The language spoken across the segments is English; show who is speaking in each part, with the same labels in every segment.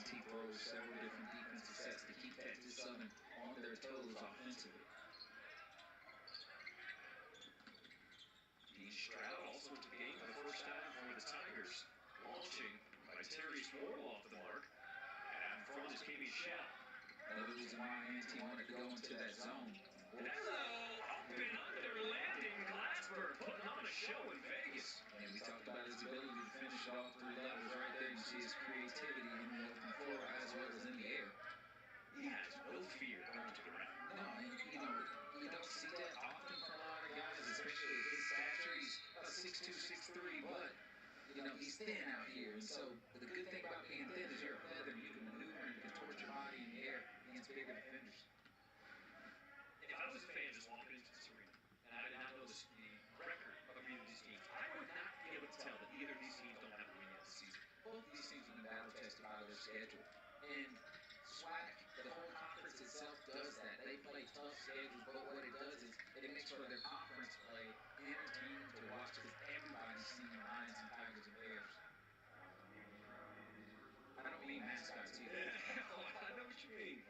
Speaker 1: A&T throws several different defensive sets to keep Texas Southern on their toes offensively.
Speaker 2: Dean Stroud also at the game for the first time for the Tigers. Launching by Terry Swirl off the mark. And in front is KB Shell.
Speaker 1: Another reason why A&T wanted to go into that zone.
Speaker 2: Hello, up and under, landing Glassberg, putting on a show in Vegas.
Speaker 1: And we talked about his ability to finish at all three levels right there. You see his creativity in the open floor as well as in the air.
Speaker 2: He has no fear going to the rim.
Speaker 1: No, and you don't see that often from a lot of guys, especially at his stature. He's about 6'2", 6'3", but he's thin out here. And so the good thing about being thin is you're a feather. You can maneuver and contort your body in the air against bigger defenders.
Speaker 2: If I was a fan just walking into this arena, and I did not know the record of either of these teams, I would not be able to tell that either of these teams don't have a win yet this season.
Speaker 1: Both of these teams have been battle tested by their schedule. And SWAC, the whole conference itself does that. They play tough schedules, but what it does is it makes for their conference play entertaining to watch because everybody's seeing Lions and Tigers and Bears. I don't mean mascots either.
Speaker 2: I know what you mean.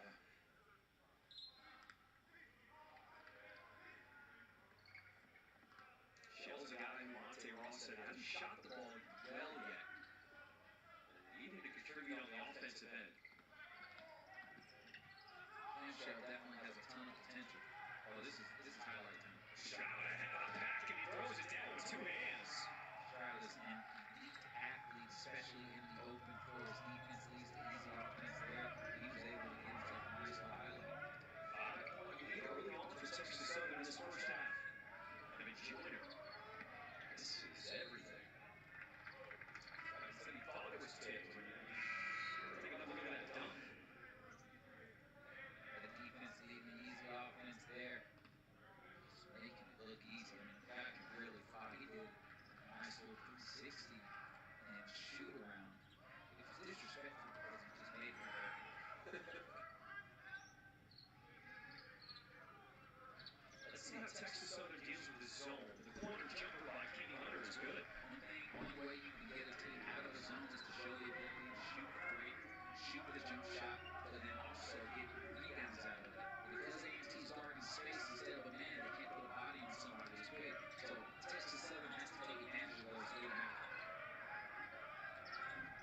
Speaker 2: Shell's a guy who Monte Ross said hasn't shot the ball well yet. Needed to contribute on the offensive end.
Speaker 1: And Shell definitely has a ton of potential. Oh, this is highlight time.
Speaker 2: Stroud ahead of the pack, and he throws it down with two hands.
Speaker 1: Stroud is an elite athlete, especially in the open floor. His defense leads to easy offense there. He was able to get himself a nice little highlight.
Speaker 2: 5-point lead early on for Texas Southern in this first half. I mean, Joyner. This is everything. I said he thought it was tipped. Take another look at that dunk.
Speaker 1: The defense leading the easy offense there. Just making it look easy. I mean, the guy can really fly. He did a nice little 360 and shoot around. It was disrespectful because he just made it there.
Speaker 2: Let's see how Texas Southern deals with the zone. The corner jumper by Kenny Hunter is good.
Speaker 1: One way you can get a team out of the zone is to show the ability to shoot the three, shoot the jump shot, but then also get rebounds out of it. Because A&T's guarding space instead of a man, they can't put a body on somebody as quick. So Texas Southern has to take advantage of those so they don't have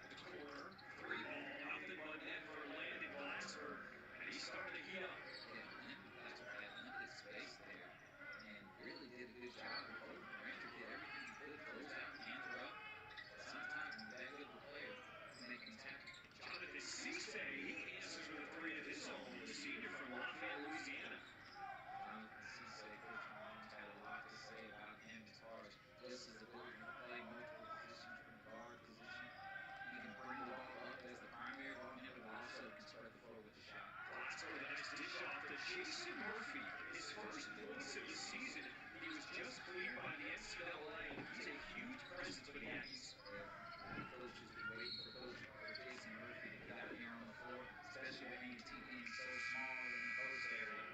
Speaker 2: the corner, three ball, nothing but net for Landon Glassberg, and he's starting to heat up.
Speaker 1: That's right, limited space there, and really did a good job of holding. Ranger did everything he could, close out, hands were up. But sometimes when you're that good of a player, you make things happen.
Speaker 2: Jonathan Cisse, he answers with a three of his own, the senior from Lafayette, Louisiana.
Speaker 1: Jonathan Cisse, Coach Malone had a lot to say about him as far as just his ability to play multiple positions from the guard position. He can bring the ball up as the primary ball handler, but also can spread the floor with the shot.
Speaker 2: Glassberg with a nice dish off to Jason Murphy. His first points of the season. He was just cleared by the NCAA. He's a huge presence for the Aggies.
Speaker 1: The coach has been waiting for Jason Murphy to get out here on the floor, especially with A&T being so small in the post area.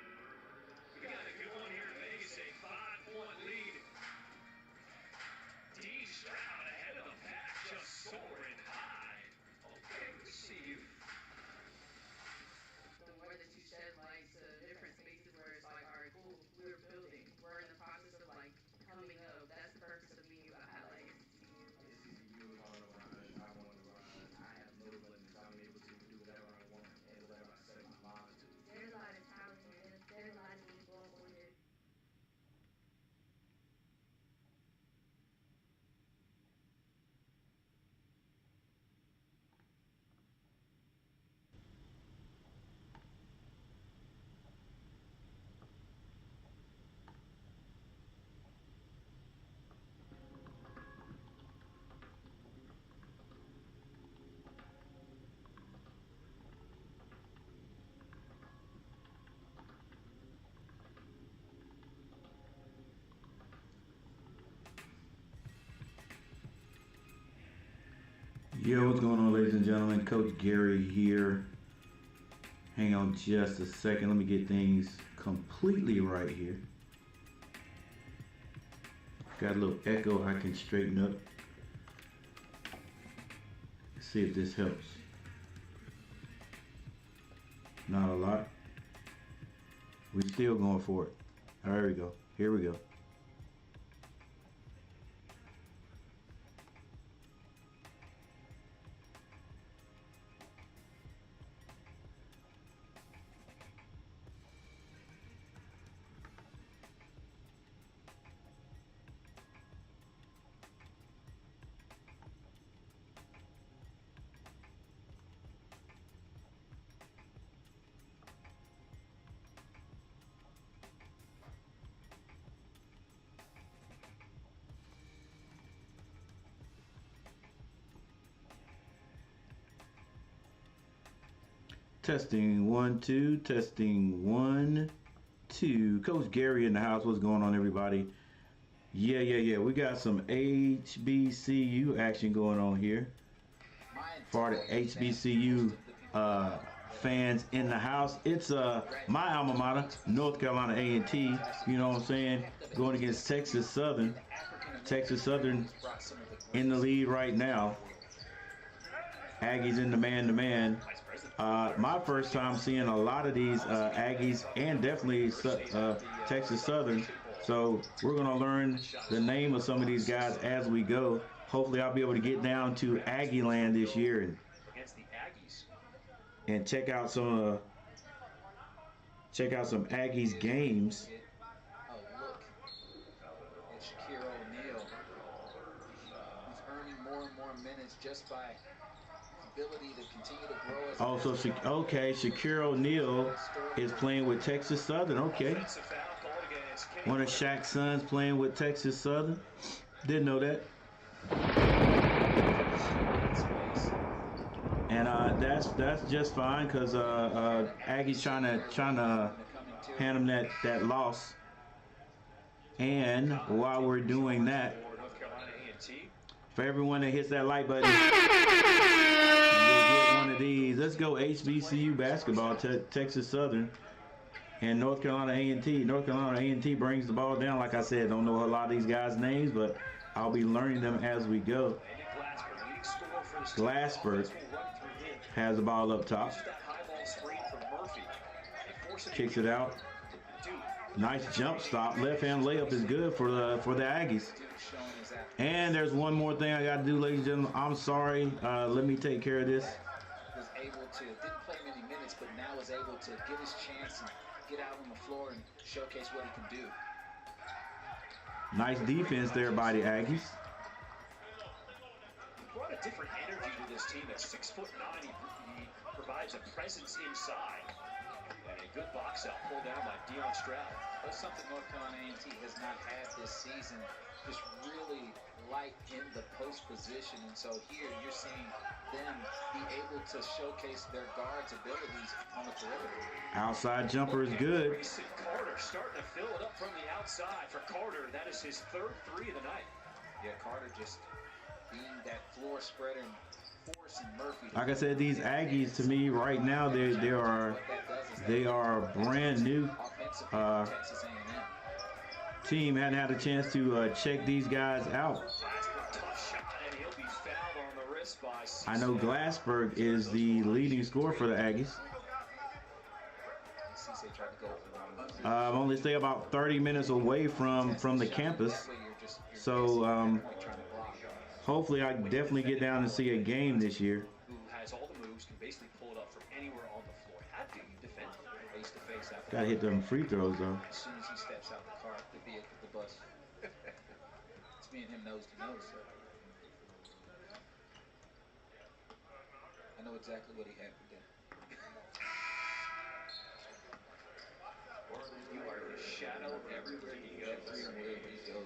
Speaker 2: We got a good one here in Vegas, a 5-point lead. Dean Stroud ahead of the pack, just soaring high. Okay, we see you.
Speaker 3: The more that you shed light to different spaces where it's like, all right, cool, we're building. We're in the process of like coming up. That's the purpose of being at like HBCU.
Speaker 4: HBCU is on the rise. I want to rise. I have no limits. I'm able to do whatever I want and whatever I set my mind to.
Speaker 5: There's a lot of talent here. There's a lot of people on here.
Speaker 6: Yo, what's going on, ladies and gentlemen? Coach Gary here. Hang on just a second. Let me get things completely right here. Got a little echo I can straighten up. Let's see if this helps. Not a lot. We still going for it. There we go. Here we go. Testing 1 2. Testing 1 2. Coach Gary in the house. What's going on, everybody? Yeah. We got some HBCU action going on here. For the HBCU fans in the house, it's my alma mater, North Carolina A&T. You know what I'm saying? Going against Texas Southern. Texas Southern in the lead right now. Aggies in the man-to-man. My first time seeing a lot of these Aggies and definitely Texas Southern. So we're going to learn the name of some of these guys as we go. Hopefully I'll be able to get down to Aggie land this year and check out some Aggies games.
Speaker 1: Oh, look. It's Shakir O'Neal. He's earning more and more minutes just by ability to continue to grow as
Speaker 6: okay, Shakir O'Neal is playing with Texas Southern. Okay. One of Shaq's sons playing with Texas Southern. Didn't know that. And that's just fine because Aggie's trying to hand him that loss. And while we're doing that, for everyone that hits that like button, you'll get one of these. Let's go HBCU basketball. Texas Southern and North Carolina A&T. North Carolina A&T brings the ball down. Like I said, don't know a lot of these guys' names, but I'll be learning them as we go. Glassberg has the ball up top. Kicks it out. Nice jump stop. Left hand layup is good for the Aggies. And there's one more thing I got to do, ladies and gentlemen. I'm sorry. Let me take care of this.
Speaker 1: Was able to, didn't play many minutes, but now is able to get his chance and get out on the floor and showcase what he can do.
Speaker 6: Nice defense there by the Aggies.
Speaker 2: He brought a different energy to this team. At 6'9", he provides a presence inside. And a good box out pulled down by Deion Stroud.
Speaker 1: That's something North Carolina A&T has not had this season. Just really light in the post position, and so here you're seeing them be able to showcase their guards' abilities on the perimeter.
Speaker 6: Outside jumper is good.
Speaker 2: Carter starting to fill it up from the outside for Carter. That is his third three of the night.
Speaker 1: Yeah, Carter just being that floor spreader and forcing Murphy.
Speaker 6: Like I said, these Aggies to me right now they are brand new.
Speaker 1: Texas A&M.
Speaker 6: Team hadn't had a chance to check these guys out. I know Glassberg is the leading scorer for the Aggies. Only stay about 30 minutes away from the campus, so hopefully I can definitely get down and see a game this year.
Speaker 2: Who has all the moves, can basically pull it up from anywhere on the floor. How do you defend face to face?
Speaker 6: Gotta hit them free throws though.
Speaker 1: As soon as he steps out the car, the vehicle, the bus. It's me and him nose to nose, sir. I know exactly what he had for dinner.
Speaker 2: You are his shadow everywhere he goes.
Speaker 1: Everywhere he goes.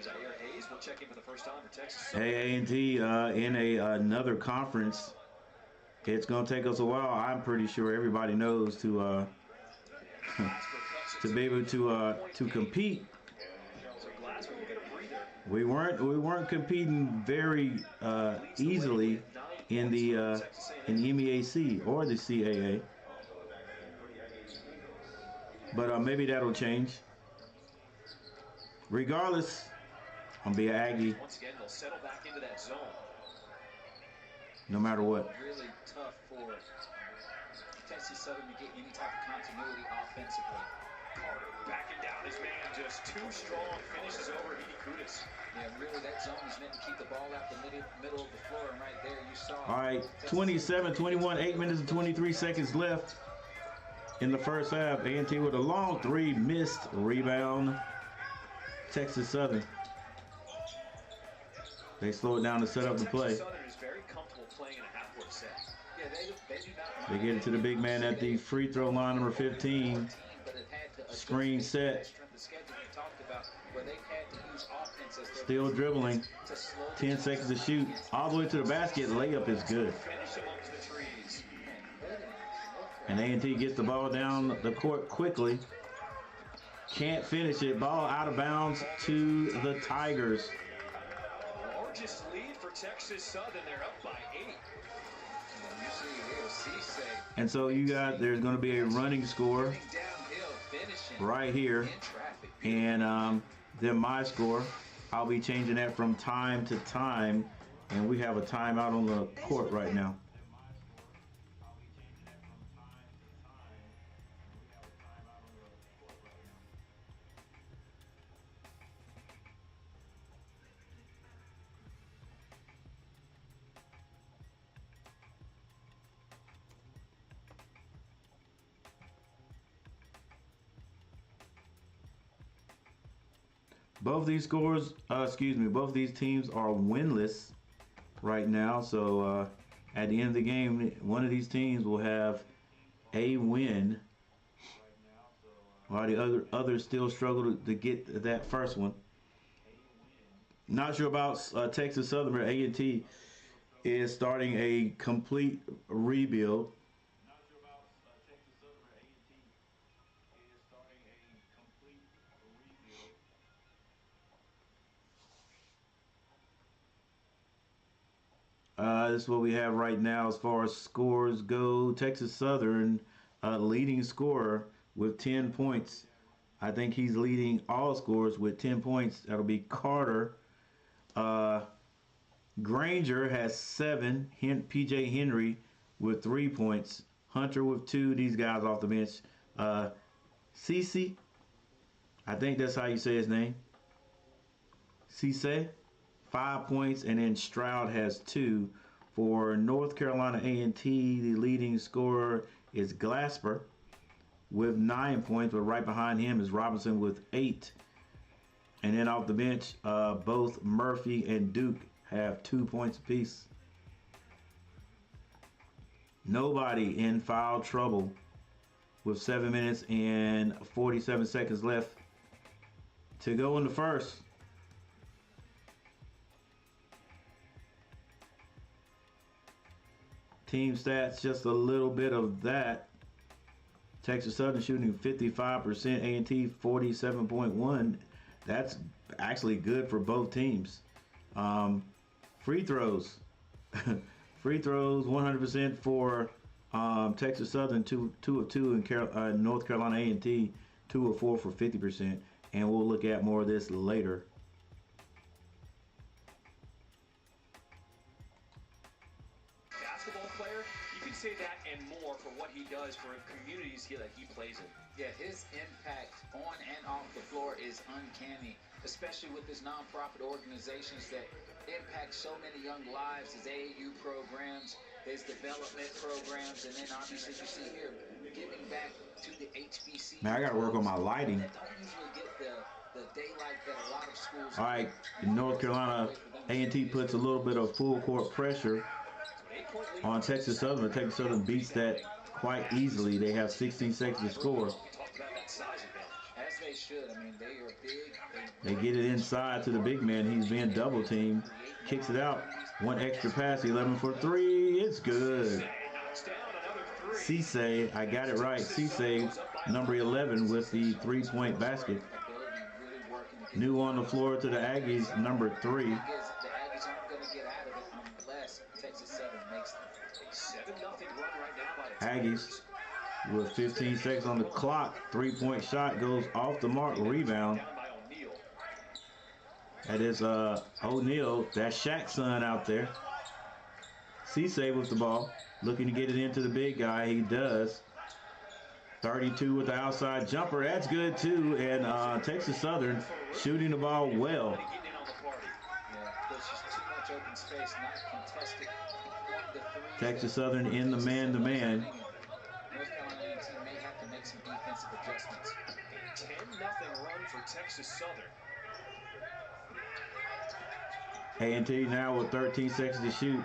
Speaker 2: Zaire Hayes will check in for the first time for Texas.
Speaker 6: A&T in another conference. It's gonna take us a while. I'm pretty sure everybody knows to be able to compete. We weren't competing very easily in the MEAC or the CAA, but maybe that'll change. Regardless, I'm gonna be an Aggie.
Speaker 2: Once again, they'll settle back into that zone.
Speaker 6: no matter what.
Speaker 1: Really tough for Texas Southern to get any type of continuity offensively.
Speaker 2: Carter backing down his man, just too strong, finishes over Edie Kudus.
Speaker 1: Yeah, really, that zone is meant to keep the ball out the middle of the floor, and right there you saw.
Speaker 6: All right, 27-21, 8 minutes and 23 seconds left in the first half. A&T with a long three, missed. Rebound, Texas Southern. They slow it down to set up the play.
Speaker 2: Texas Southern is very comfortable playing in a half-court set.
Speaker 1: Yeah, they do not.
Speaker 6: They get it to the big man at the free throw line, number 15. Screen set. Still dribbling. 10 seconds to shoot. All the way to the basket. Layup is good. And A&T gets the ball down the court quickly. Can't finish it. Ball out of bounds to the Tigers.
Speaker 2: Largest lead for Texas Southern. They're up by 8.
Speaker 6: And so there's going to be a running score right here. And then my score, I'll be changing that from time to time. And we have a timeout on the court right now. Both these scores, both these teams are winless right now. So at the end of the game, one of these teams will have a win, while the others still struggle to get that first one. Not sure about Texas Southern, but A&T is starting a complete rebuild. This is what we have right now as far as scores go. Texas Southern leading scorer with 10 points. I think he's leading all scorers with 10 points. That'll be Carter. Granger has 7. PJ Henry with 3 points. Hunter with 2. These guys off the bench. Cece, I think that's how you say his name. Cece, 5 points, and then Stroud has 2. For North Carolina A&T, the leading scorer is Glasper with 9 points, but right behind him is Robinson with 8. And then off the bench, both Murphy and Duke have 2 points apiece. Nobody in foul trouble with 7 minutes and 47 seconds left to go in the first. Team stats, just a little bit of that. Texas Southern shooting 55%, A&T 47.1. That's actually good for both teams. Free throws. Free throws 100% for Texas Southern, 2 of 2, and North Carolina A&T 2 of 4 for 50%. And we'll look at more of this later.
Speaker 2: Say that and more for what he does for communities that he plays in.
Speaker 1: Yeah, his impact on and off the floor is uncanny, especially with his nonprofit organizations that impact so many young lives, his AAU programs, his development programs, and then obviously you see here, giving back to the HBCU.
Speaker 6: Man, I got to work on my lighting.
Speaker 1: That don't usually get the daylight that a lot of schools.
Speaker 6: All right, in North Carolina, A&T puts a little bit of full court pressure on Texas Southern, but Texas Southern beats that quite easily. They have 16 seconds to score.
Speaker 1: As they should. I mean, they are big.
Speaker 6: They get it inside to the big man. He's being double teamed. Kicks it out. One extra pass. 11 for 3. It's good. Cisse, I got it right. Cisse, number 11 with the 3-point basket. New on the floor to the Aggies, number 3. Aggies with 15 seconds on the clock. 3-point shot goes off the mark. Rebound. That is O'Neal. That's Shaq's son out there. Cisse with the ball, looking to get it into the big guy. He does. 32 with the outside jumper. That's good too. And Texas Southern shooting the ball well.
Speaker 1: Yeah, there's just too much open space, not contested.
Speaker 6: Texas Southern in the man-to-man.
Speaker 1: North Carolina A&T may have to make some defensive adjustments.
Speaker 2: A 10-0 run for Texas Southern.
Speaker 6: A&T now with 13 seconds to shoot.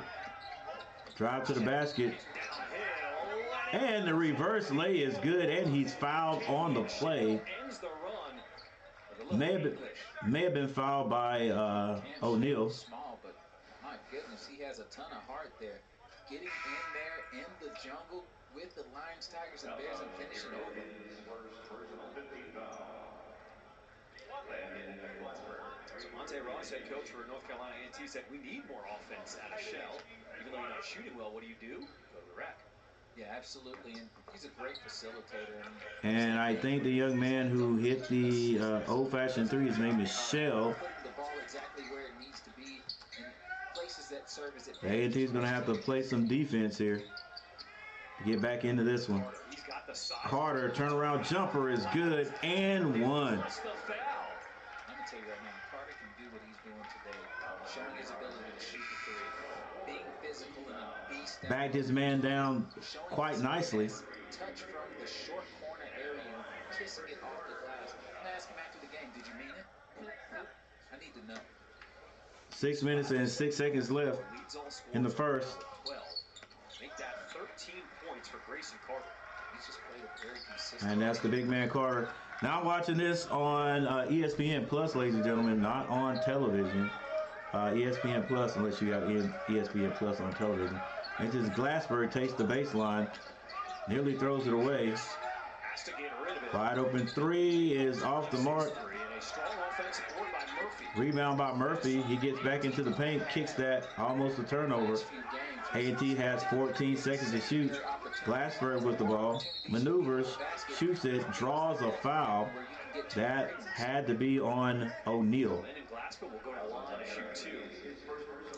Speaker 6: Drive to the basket. And the reverse lay is good, and he's fouled on the play. May have been fouled by O'Neal.
Speaker 1: Small, but my goodness, he has a ton of heart there. Getting in there in the jungle with the Lions, Tigers, and Bears and finishing over.
Speaker 2: So Monte Ross, head coach for North Carolina A&T, said we need more offense out of Shell. Even though you're not shooting well, what do? Go to the rack.
Speaker 1: Yeah, absolutely, and he's a great facilitator.
Speaker 6: And I think the young man who hit the old-fashioned three, his name is Shell.
Speaker 1: Putting the ball exactly where it needs to be in places that serve as it.
Speaker 6: A&T is going to have to play some defense here to get back into this one. Carter, turnaround jumper is good, and one.
Speaker 1: Let me tell you right now, Carter can do what he's doing today, showing his ability to shoot the three, being physical and a beast.
Speaker 6: Backed his man down quite nicely.
Speaker 1: Touch from the short corner area, kissing it off the glass. I'm gonna ask him after the game, did you mean it? I need to know.
Speaker 6: 6 minutes and 6 seconds left in the first.
Speaker 2: Make that 13 points for Grayson Carter.
Speaker 1: He's just played a very consistent.
Speaker 6: And that's the big man Carter. Now I'm watching this on ESPN Plus, ladies and gentlemen, not on television. ESPN Plus, unless you got ESPN Plus on television. And just Glassberg takes the baseline, nearly throws it away. Wide open three is off the mark. Rebound by Murphy. He gets back into the paint, kicks that, almost a turnover. A&T has 14 seconds to shoot. Glassberg with the ball, maneuvers, shoots it, draws a foul. That had to be on O'Neal.
Speaker 2: Glasgow will go to the line to shoot two.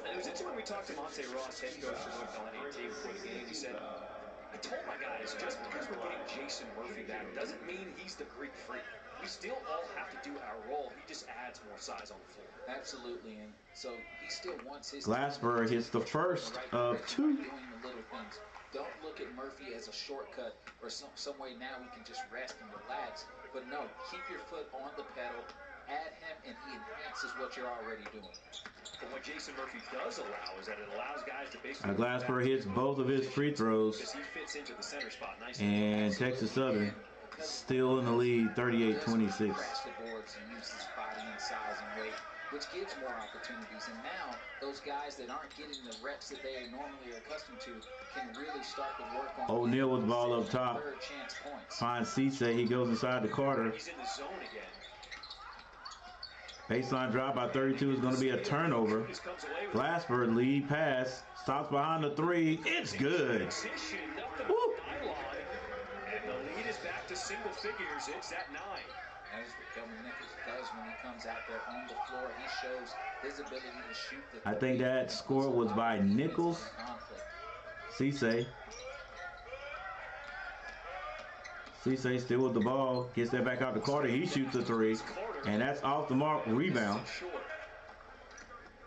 Speaker 2: And it was interesting when we talked to Monte Ross, head coach for North Carolina A&T before the game. He said, I told my guys, just because we're getting Jason Murphy back doesn't mean he's the Greek freak. We still all have to do our role. He just adds more size on the floor.
Speaker 1: Absolutely, and so he still wants his.
Speaker 6: Glassberg hits the first of two.
Speaker 1: Doing the little things. Don't look at Murphy as a shortcut or some way now we can just rest and relax. But no, keep your foot on the pedal, add him, and he enhances what you're already doing.
Speaker 2: But what Jason Murphy does allow is that it allows guys to basically.
Speaker 6: Glassberg hits both of his free throws.
Speaker 2: Because he fits into the center spot nicely.
Speaker 6: And Texas Southern still in the lead, 38-26.
Speaker 1: Crash the boards and use his body and size and weight, which gives more opportunities. And now those guys that aren't getting the reps that they normally are accustomed to can really start to work on.
Speaker 6: O'Neal with the ball up top.
Speaker 1: Third chance points.
Speaker 6: Finds Cisse. He goes inside the Carter.
Speaker 2: He's in the zone again.
Speaker 6: Baseline drop by 32 is going to be a turnover. Glassberg lead pass. Stops behind the three. It's good. Woo.
Speaker 2: And the lead is back to single figures. It's at 9.
Speaker 1: As Kelvin Nichols does when he comes out there on the floor, he shows his ability to shoot the.
Speaker 6: I think that score was by Nichols. Cisse. Cisse still with the ball. Gets that back out to Carter. He shoots the three. And that's off the mark. Rebound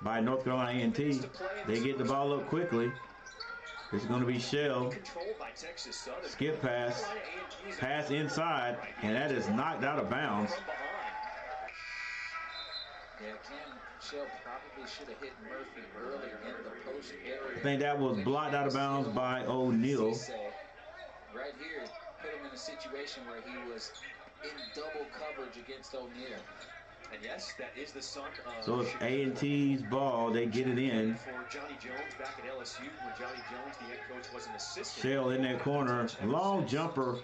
Speaker 6: by North Carolina A&T. They get the ball up quickly. It's going to be Shell. Skip pass. Pass inside. And that is knocked out of bounds.
Speaker 1: Yeah, Shell probably should have hit Murphy earlier in the post area.
Speaker 6: I think that was blocked out of bounds by O'Neal.
Speaker 1: Right here, put him in a situation where he was in double coverage against O'Neal.
Speaker 2: And yes, that is the son of.
Speaker 6: So it's A&T's ball. They get it in.
Speaker 2: For Johnny Jones back at LSU, where Johnny Jones, the head coach, was an assistant.
Speaker 6: Shell in that corner. Long jumper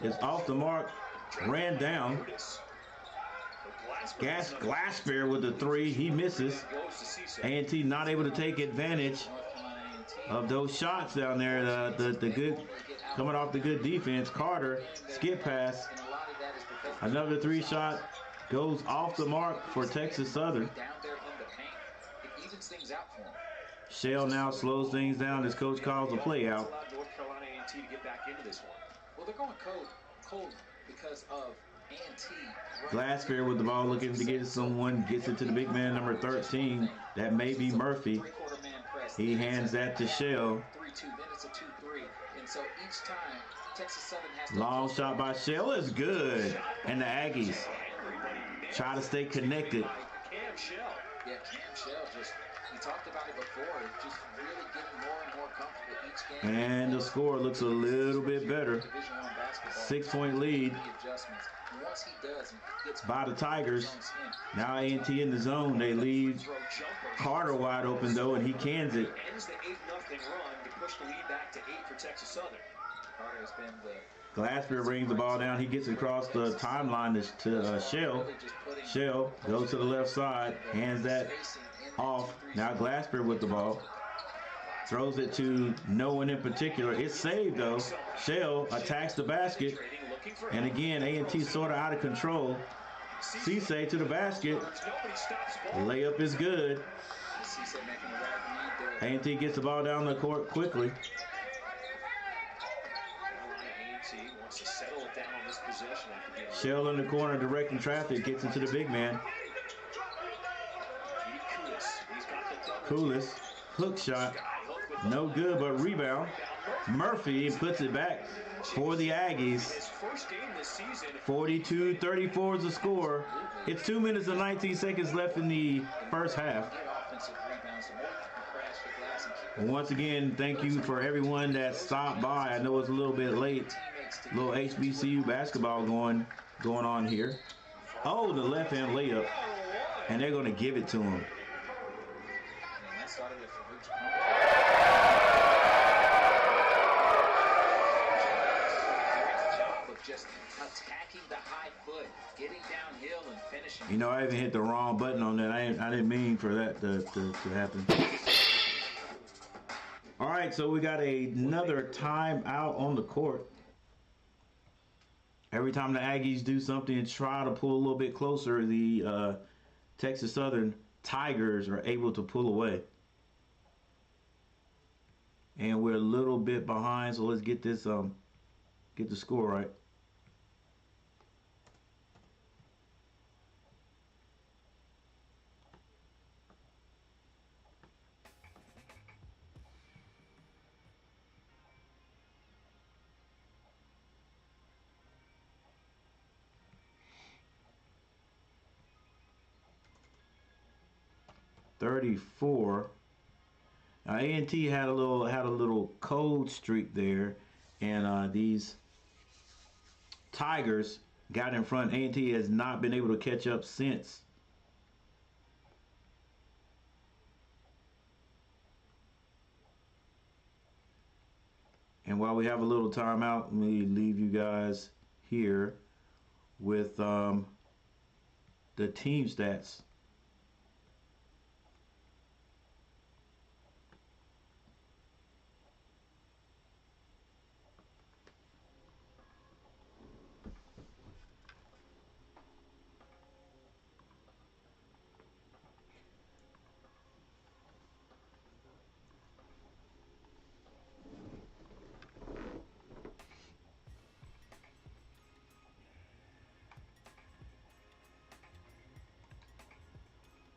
Speaker 6: is off the mark. Ran down. Glassberg with the three. He misses. A&T not able to take advantage of those shots down there. The good coming off the good defense. Carter skip pass. Another three shot goes off the mark for Texas Southern. Shell now slows things down as coach calls a play out.
Speaker 2: Allowed North Carolina A&T to get back into this one.
Speaker 1: Well, they're going cold because of A&T.
Speaker 6: Glassfair with the ball, looking to get someone, gets it to the big man, number 13. That may be Murphy. He hands that to Shell.
Speaker 1: 3-2, then it's a 2-3. And so each time, Texas Southern has to...
Speaker 6: Long shot by Shell is good. And the Aggies try to stay connected.
Speaker 2: Cam Shell.
Speaker 1: Yeah, Cam Shell just... We talked about it before. Just really getting more and more comfortable each game.
Speaker 6: And the score looks a little bit better. 6-point lead
Speaker 1: Once he does, he gets
Speaker 6: by the Tigers. Now A&T in the zone. They leave Carter wide open though, and he cans it.
Speaker 2: Ends the 8-0 run to push the lead back to 8 for Texas Southern.
Speaker 1: Carter has been the...
Speaker 6: Glassfair brings the ball down. He gets across the timeline to Shell. Shell goes to the left side, hands that off. Now Glassfair with the ball. Throws it to no one in particular. It's saved though. Shell attacks the basket. And again, A&T sort of out of control. Cisse to the basket. Layup is good. A&T gets the ball down the court quickly. Shell in the corner directing traffic, gets into the big man. Koulis, hook shot, no good, but rebound. Murphy puts it back for the Aggies. 42-34 is the score. It's 2 minutes and 19 seconds left in the first half. Once again, thank you for everyone that stopped by. I know it's a little bit late. A little HBCU basketball going on here. Oh, the left-hand layup. And they're going to give it to him.
Speaker 1: Just attacking the high foot, getting downhill and finishing.
Speaker 6: You know, I even hit the wrong button on that. I didn't mean for that to happen. All right, so we got another timeout on the court. Every time the Aggies do something and try to pull a little bit closer, the Texas Southern Tigers are able to pull away. And we're a little bit behind, so let's get this get the score right. .34. Now A&T had a little cold streak there, and these Tigers got in front. A&T has not been able to catch up since. And while we have a little timeout, let me leave you guys here with the team stats.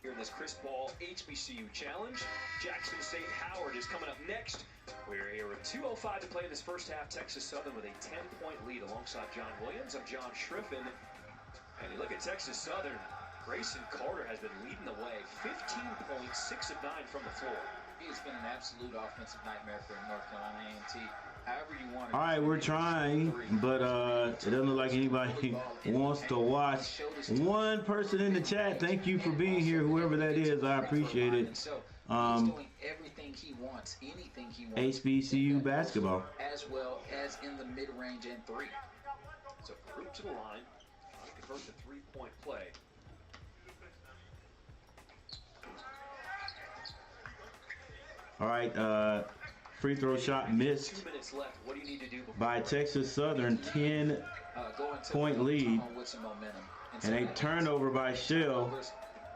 Speaker 2: In this Chris Ball HBCU Challenge, Jackson St. Howard is coming up next. We're here with 2:05 to play in this first half. Texas Southern with a 10-point lead alongside John Williams. I'm John Schriffen. And you look at Texas Southern, Grayson Carter has been leading the way. 15 points, 6 of 9 from the floor.
Speaker 1: He's been an absolute offensive nightmare for North Carolina A&T. However you want it.
Speaker 6: All right, we're trying, but it doesn't look like anybody wants to watch. One person in the chat, thank you for being here, whoever that is. I appreciate it.
Speaker 1: He's doing everything he wants, anything he wants.
Speaker 6: HBCU basketball.
Speaker 1: As well as in the mid-range and three.
Speaker 2: So group to the line, convert to three-point play.
Speaker 6: All right, free throw shot missed
Speaker 2: 2 minutes left. What do you need to do
Speaker 6: by Texas Southern, 10-point lead. And a turnover by Shell.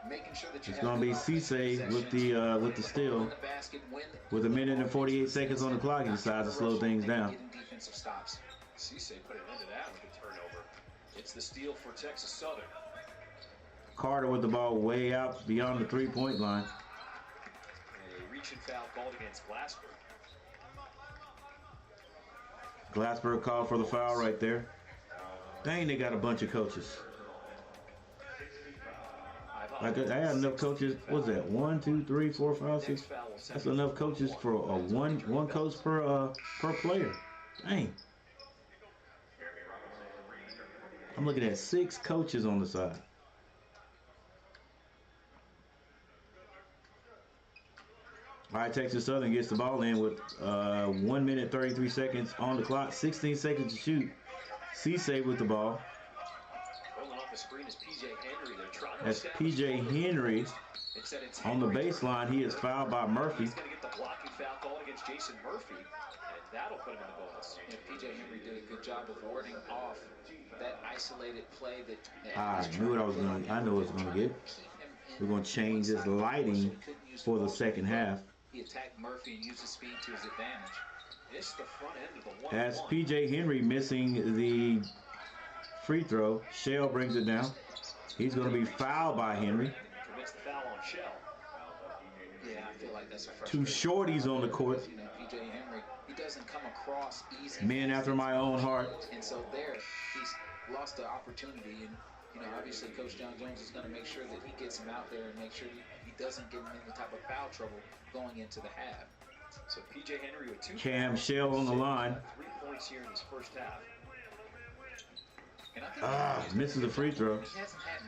Speaker 2: making sure that you
Speaker 6: It's
Speaker 2: have
Speaker 6: gonna be
Speaker 2: good offensive
Speaker 6: Cisse with
Speaker 2: possession.
Speaker 6: the steal.
Speaker 2: In the basket when
Speaker 6: With 1 minute and 48 seconds on the clock, he decides to slow things down.
Speaker 2: getting defensive stops.
Speaker 7: Cisse put an end to that with the turnover. It's the steal for Texas Southern.
Speaker 6: Carter with the ball way out beyond the 3-point line.
Speaker 7: A reach and foul called against Glasper.
Speaker 6: Glassberg called for the foul right there. Dang, they got a bunch of coaches. Like I had enough coaches. What's that? 1, 2, 3, 4, 5, 6. That's enough coaches for a one coach per player. Dang. I'm looking at 6 coaches on the side. All right, Texas Southern gets the ball in with 1 minute 33 seconds on the clock, 16 seconds to shoot. Cisse with the ball.
Speaker 7: Rolling off the screen is P.J. Henry. They're trying to
Speaker 6: That's
Speaker 7: establish
Speaker 6: P.J. Henry on the baseline. He is fouled by Murphy.
Speaker 7: He's going to get the blocking foul called against Jason Murphy, and that'll put him in the bonus.
Speaker 2: And P.J. Henry did a good job of warding off that isolated play that
Speaker 6: I knew what I was going to. I know what I was going to get. We're going to change this lighting for the second half.
Speaker 2: He attacked Murphy and used his speed to his advantage.
Speaker 7: It's the front end of the 1-1.
Speaker 6: As P.J. Henry missing the free throw, Shell brings it down. He's going to be fouled by Henry.
Speaker 7: Commits the foul on Shell.
Speaker 2: Yeah, I feel like that's a
Speaker 6: Two shorties on the court.
Speaker 2: You know, P.J. Henry, he doesn't come across easy.
Speaker 6: Men after my own heart.
Speaker 2: And so there, he's lost the opportunity. And, you know, obviously Coach John Jones is going to make sure that he gets him out there and make sure he doesn't get him in the type of foul trouble going into the half.
Speaker 7: So P.J. Henry with 2
Speaker 6: Cam Shell on the line.
Speaker 7: 3 points here in his first half.
Speaker 6: Misses the free throw.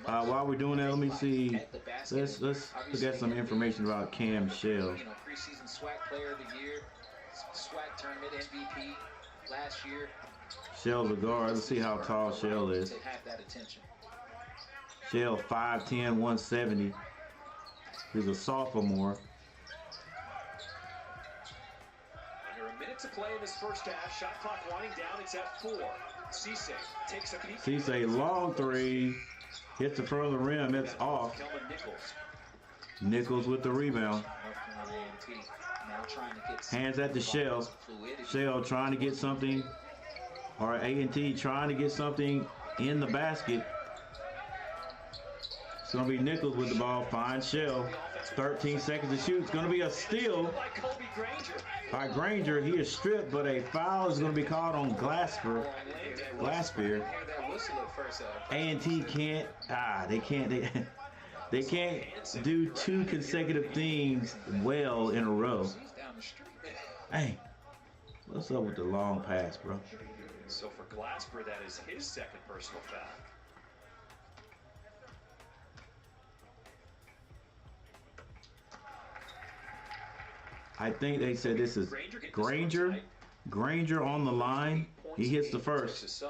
Speaker 6: While we're doing that, let me see. Let's look at some information about Cam Shell.
Speaker 2: You know, preseason SWAC player of the year, SWAC tournament MVP last year.
Speaker 6: Shell's a guard. Let's see how tall Shell is.
Speaker 2: To have that attention.
Speaker 6: Shell 5'10", 170. He's a sophomore.
Speaker 7: Under a minute to play in this first half. Shot clock winding down. It's at 4. Cisse takes a peek.
Speaker 6: Cisse long 3. Hits the front of the rim. It's off. Nichols with the rebound. Hands at the Shell. Shell trying to get something. Or A&T trying to get something in the basket. It's going to be Nichols with the ball. Finds Shell. 13 seconds to shoot. It's going to be a steal by Granger. He is stripped, but a foul is going to be called on Glasper. A&T can't. They can't do 2 consecutive things well in a row. Hey, what's up with the long pass, bro?
Speaker 7: So for Glasper, that is his second personal foul.
Speaker 6: I think they said this is Granger. Granger on the line. He hits the first.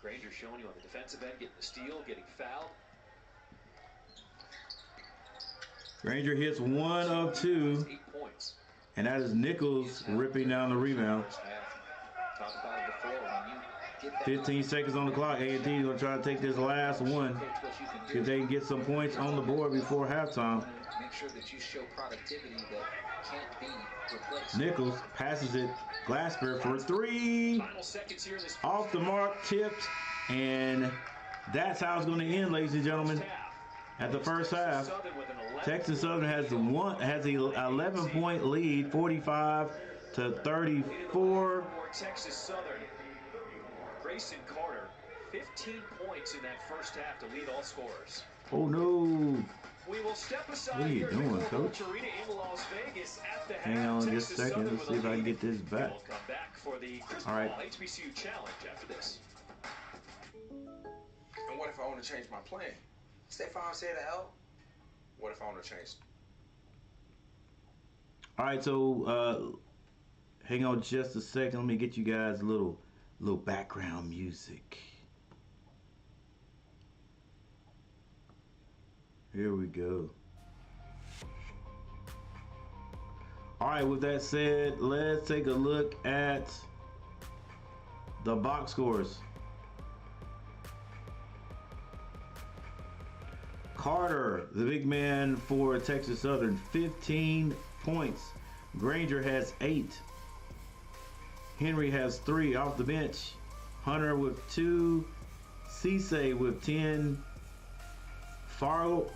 Speaker 7: Granger showing you on the defensive end, getting the steal, getting fouled.
Speaker 6: Granger hits 1 of 2.
Speaker 7: 8 points.
Speaker 6: And that is Nichols ripping down the rebound. 15 seconds on the clock. A&T is going to try to take this last one. See if they can get some points on the board before halftime.
Speaker 2: Make sure that you show productivity that can't be replaced.
Speaker 6: Nichols passes it. Glasper for 3. Off the mark, tipped. And that's how it's going to end, ladies and gentlemen. At the first half, Texas Southern has an 11-point lead, 45-34.
Speaker 7: Texas Southern, Grayson Carter, 15 points in that first half to lead all scorers.
Speaker 6: Oh no!
Speaker 7: We will step aside.
Speaker 6: What are you doing, Coach? Hang on just a second. Let's see if I can get this back.
Speaker 7: We'll come back for the
Speaker 6: All right.
Speaker 7: HBCU challenge after this.
Speaker 4: And what if I want to change my plan? Stephon said to help. What if I want to change?
Speaker 6: All right, so hang on just a second. Let me get you guys a little background music. Here we go. All right, with that said, let's take a look at the box scores. Carter, the big man for Texas Southern, 15 points. Granger has 8. Henry has 3 off the bench. Hunter with 2. Cisse with 10. Farouk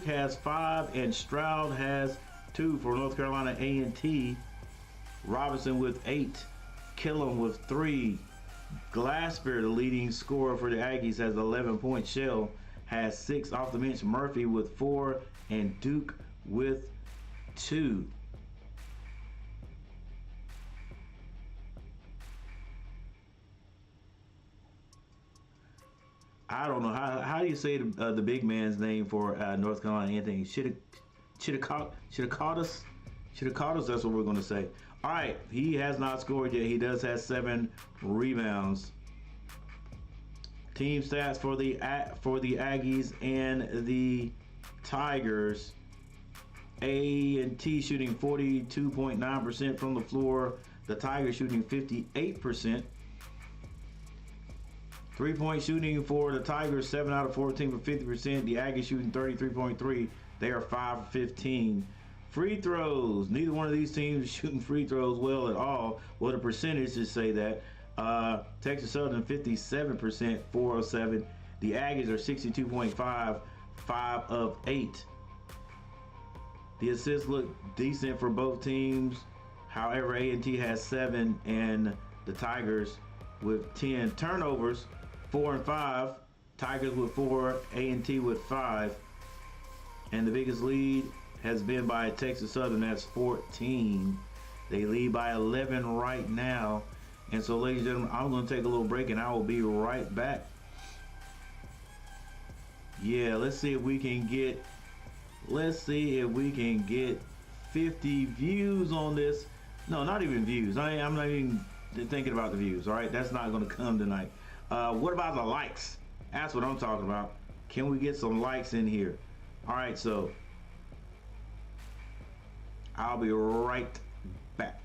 Speaker 6: has 5, and Stroud has 2 for North Carolina A&T. Robinson with 8. Killam with 3. Glasper, the leading scorer for the Aggies, has 11 points. Shell has 6 off the bench. Murphy with 4, and Duke with 2. I don't know how do you say the big man's name for North Carolina A&T? Should have caught us. That's what we're going to say. All right, he has not scored yet. He does have 7 rebounds. Team stats for the Aggies and the Tigers. A&T shooting 42.9% from the floor. The Tigers shooting 58%. 3-point shooting for the Tigers, 7 out of 14 for 50%. The Aggies shooting 33.3. They are 5 for 15. Free throws. Neither one of these teams is shooting free throws well at all. Well, the percentages say that. Texas Southern 57%, 407. The Aggies are 62.5, 5 of 8. The assists look decent for both teams. However, A&T has 7 and the Tigers with 10. Turnovers, 4 and 5. Tigers with 4, A&T with 5. And the biggest lead has been by Texas Southern. That's 14. They lead by 11 right now. And so, ladies and gentlemen, I'm going to take a little break and I will be right back. Yeah, let's see if we can get 50 views on this. No, not even views. I'm not even thinking about the views. All right, that's not going to come tonight. What about the likes? That's what I'm talking about. Can we get some likes in here? All right, so I'll be right back.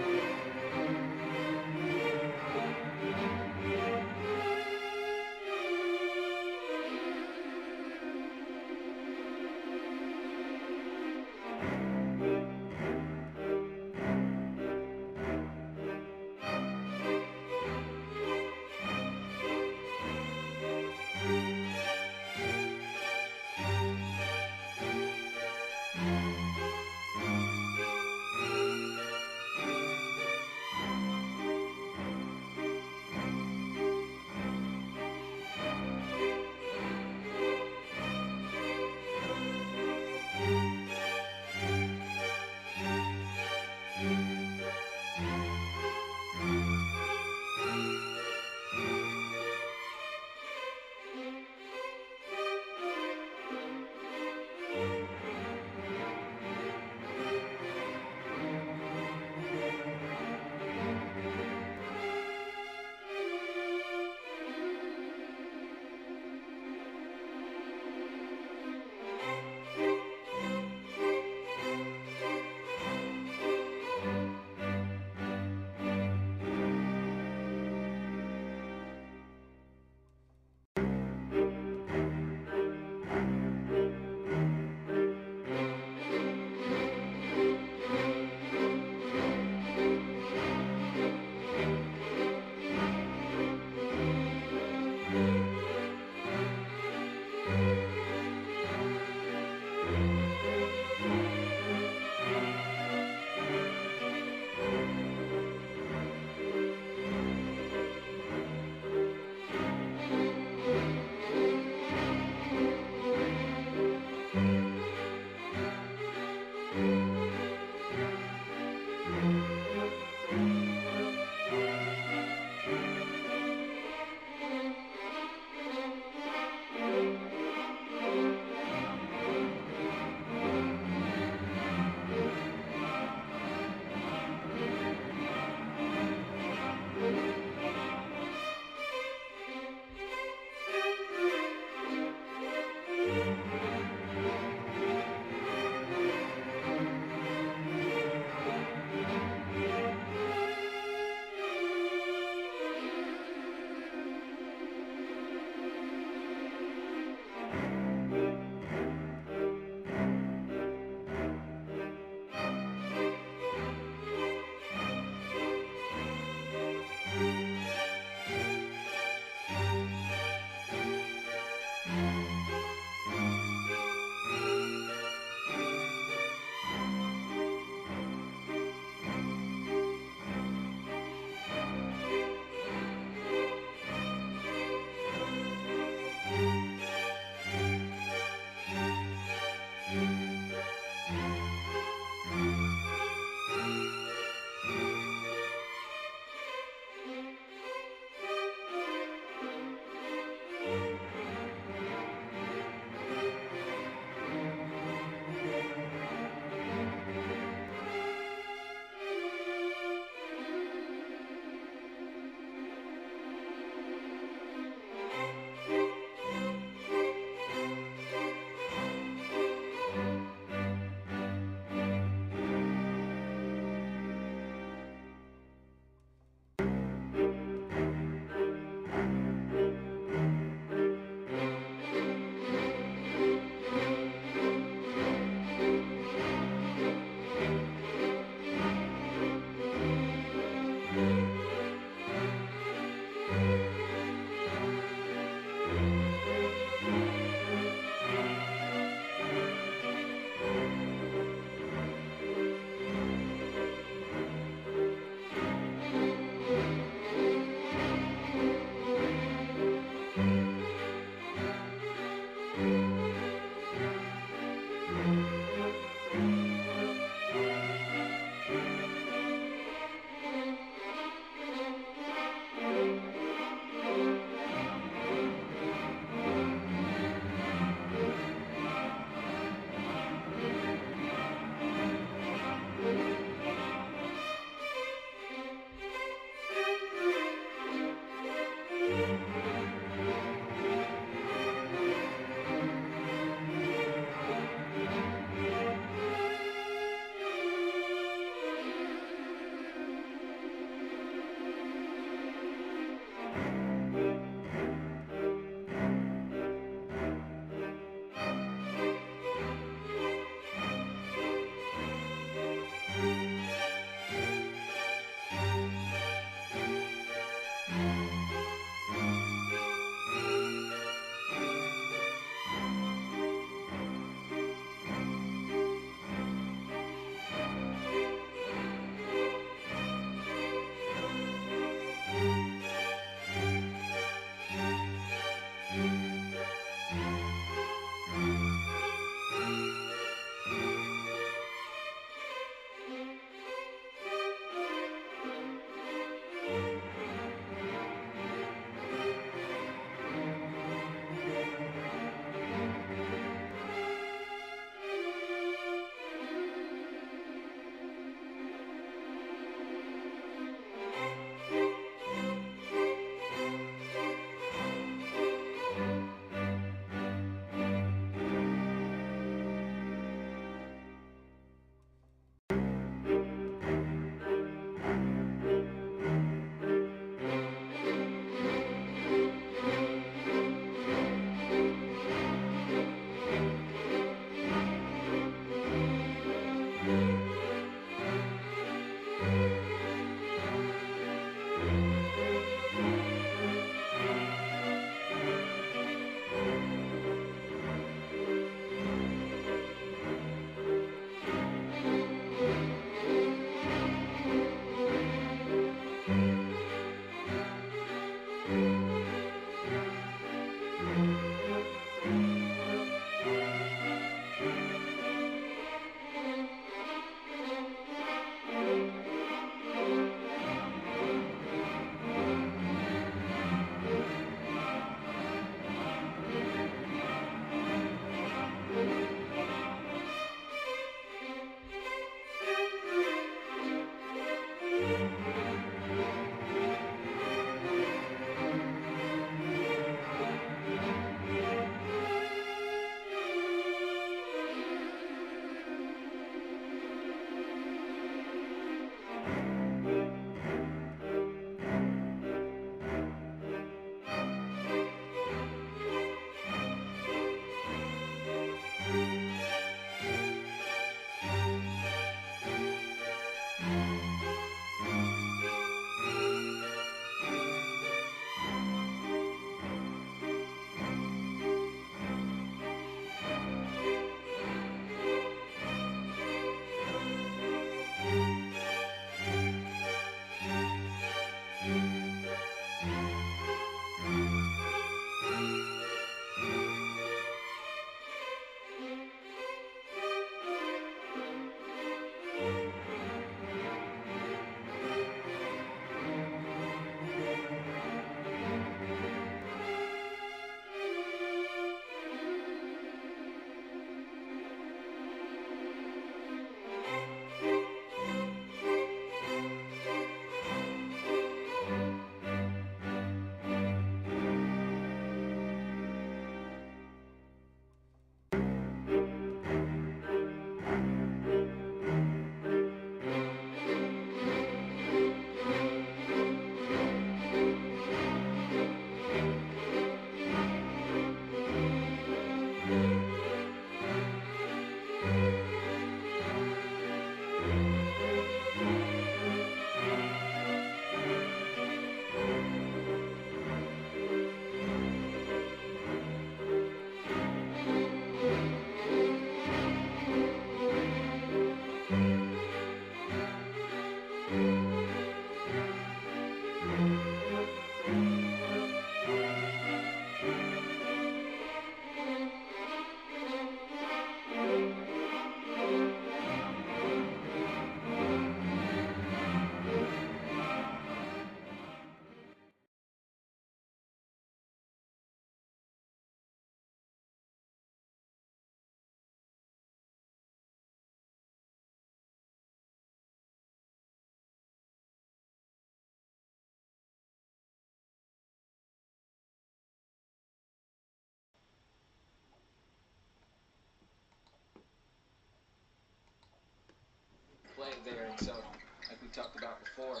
Speaker 1: talked about before,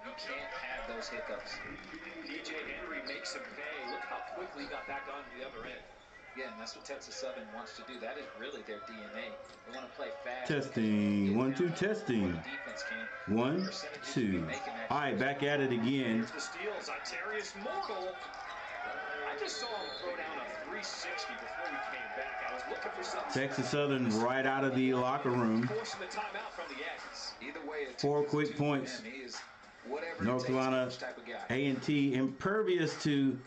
Speaker 1: you can't have those hiccups.
Speaker 7: DJ Henry makes him pay. Look how quickly he got back onto the other end.
Speaker 1: Yeah, and that's what Texas Southern wants to do. That is really their DNA. They want to play fast.
Speaker 6: Testing. 1, 2, testing. 1, 2. All right, back at it again.
Speaker 7: Here's the steals. Itarius Mortal. I just saw him throw down a 360 before we came back. I was looking for something.
Speaker 6: Texas Southern right out of the locker room.
Speaker 7: Forcing the timeout from the Aggies.
Speaker 1: Either way,
Speaker 6: 4 quick points. North Carolina A&T impervious to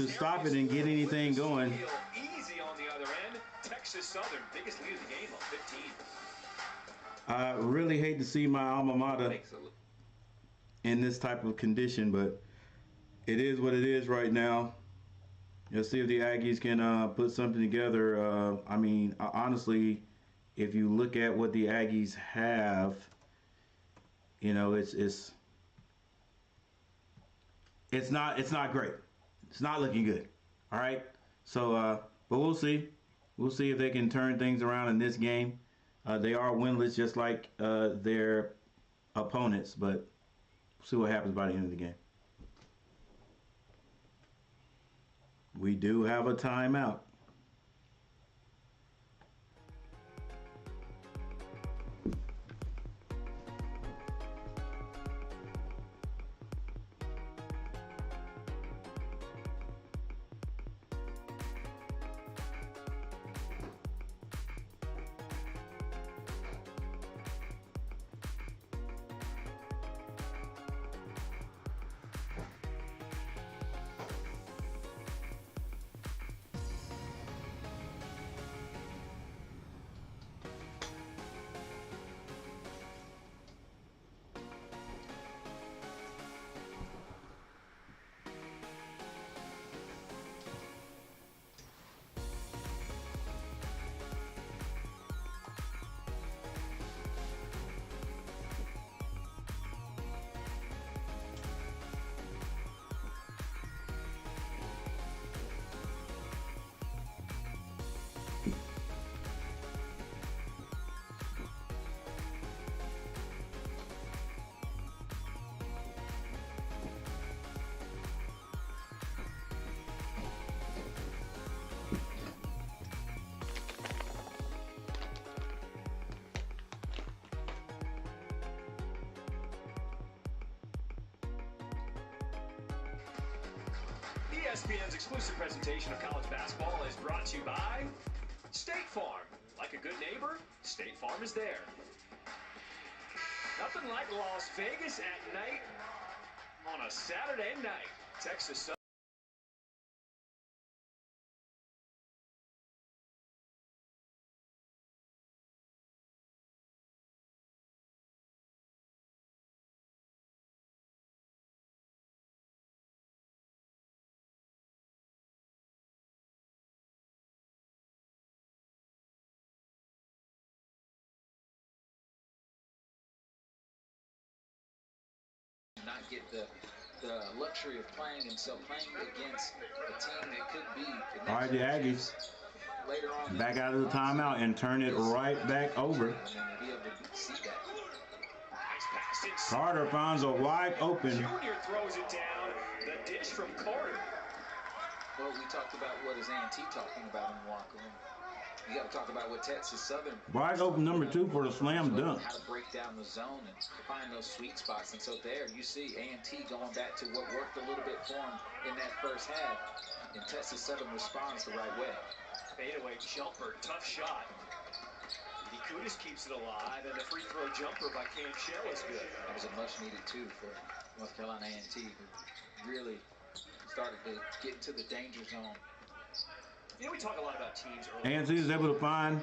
Speaker 6: stop it and get anything going.
Speaker 7: Easy on the other end. Texas Southern, biggest lead of the game, 15.
Speaker 6: I really hate to see my alma mater in this type of condition, but it is what it is right now. Let's see if the Aggies can put something together. I mean, honestly, if you look at what the Aggies have, you know, it's not great. It's not looking good. All right. So, but we'll see. We'll see if they can turn things around in this game. They are winless just like their opponents, but we'll see what happens by the end of the game. We do have a timeout.
Speaker 7: ESPN's exclusive presentation of college basketball is brought to you by State Farm. Like a good neighbor, State Farm is there. Nothing like Las Vegas at night on a Saturday night. Texas
Speaker 1: not get the luxury of playing, and so playing against a team that could be.
Speaker 6: All right, the Aggies
Speaker 1: later on
Speaker 6: back out of the timeout and turn it right back over.
Speaker 1: Be able to see that.
Speaker 6: Carter finds a wide open.
Speaker 7: Junior throws it down. The dish from Carter.
Speaker 1: Well, we talked about what is A&T talking about in the locker room. You got to talk about what Texas Southern.
Speaker 6: Wide open number 2 for the slam dunk.
Speaker 1: How to break down the zone and find those sweet spots. And so there you see A&T going back to what worked a little bit for them in that first half. And Texas Southern responds the right way.
Speaker 7: Fadeaway jumper, tough shot. Kudus keeps it alive, and the free throw jumper by Cam Shell is good.
Speaker 1: That was a much needed too for North Carolina A&T, who really started to get into the danger zone.
Speaker 7: You know, we talk a lot about teams early.
Speaker 6: A&T is able to find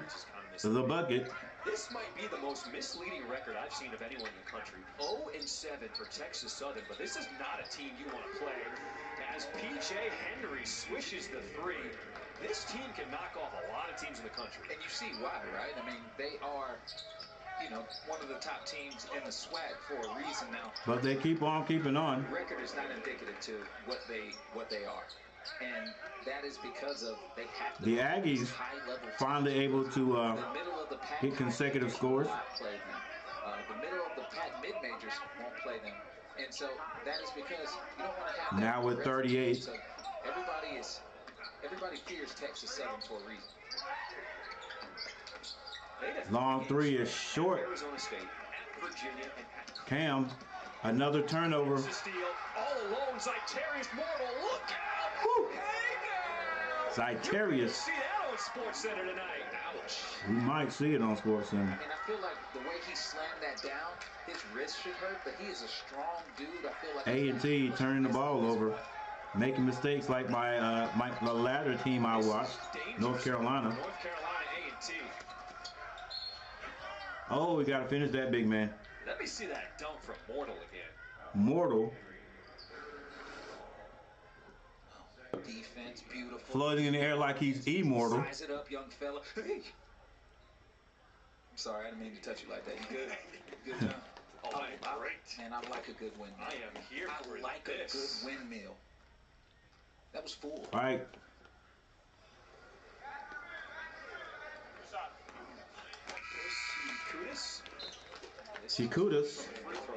Speaker 6: the bucket.
Speaker 7: This might be the most misleading record I've seen of anyone in the country. 0-7 for Texas Southern, but this is not a team you want to play. As P.J. Henry swishes the three, this team can knock off a lot of teams in the country.
Speaker 1: And you see why, right? I mean, they are, you know, one of the top teams in the SWAC for a reason now.
Speaker 6: But they keep on keeping on.
Speaker 1: The record is not indicative to what they are. And that is because of they have to
Speaker 6: the Aggies finally able to get consecutive scores.
Speaker 1: The middle of the pack mid-majors won't play them. And so that is because you don't want to have that.
Speaker 6: Now with 38.
Speaker 1: So everybody fears Texas Southern for a reason.
Speaker 6: Long three is short.
Speaker 7: Arizona State, at Virginia, and at
Speaker 6: Cam, another turnover.
Speaker 7: Steal all alone. Zyterius Mortal, look out! Hey now!
Speaker 6: Zyterius.
Speaker 7: See that on Sports Center tonight. Ouch.
Speaker 6: We might see it on Sports Center.
Speaker 1: I mean, I feel like the way he slammed that down, his wrist should hurt, but he is a strong dude. I feel like
Speaker 6: A&T turning the ball over, making mistakes like the latter team I watched, North Carolina.
Speaker 7: North Carolina A&T.
Speaker 6: Oh, we got to finish that big man.
Speaker 7: Let me see that dunk from Mortal again.
Speaker 6: Mortal.
Speaker 1: Defense, beautiful.
Speaker 6: Floating in the air like he's immortal.
Speaker 1: Size it up, young fella. I'm sorry, I didn't mean to touch you like that. You good? Good job.
Speaker 7: Oh, great.
Speaker 1: Man, I like a good windmill.
Speaker 7: I am here for
Speaker 1: I like
Speaker 7: this.
Speaker 1: a good windmill. That was full.
Speaker 6: All right. Sikudas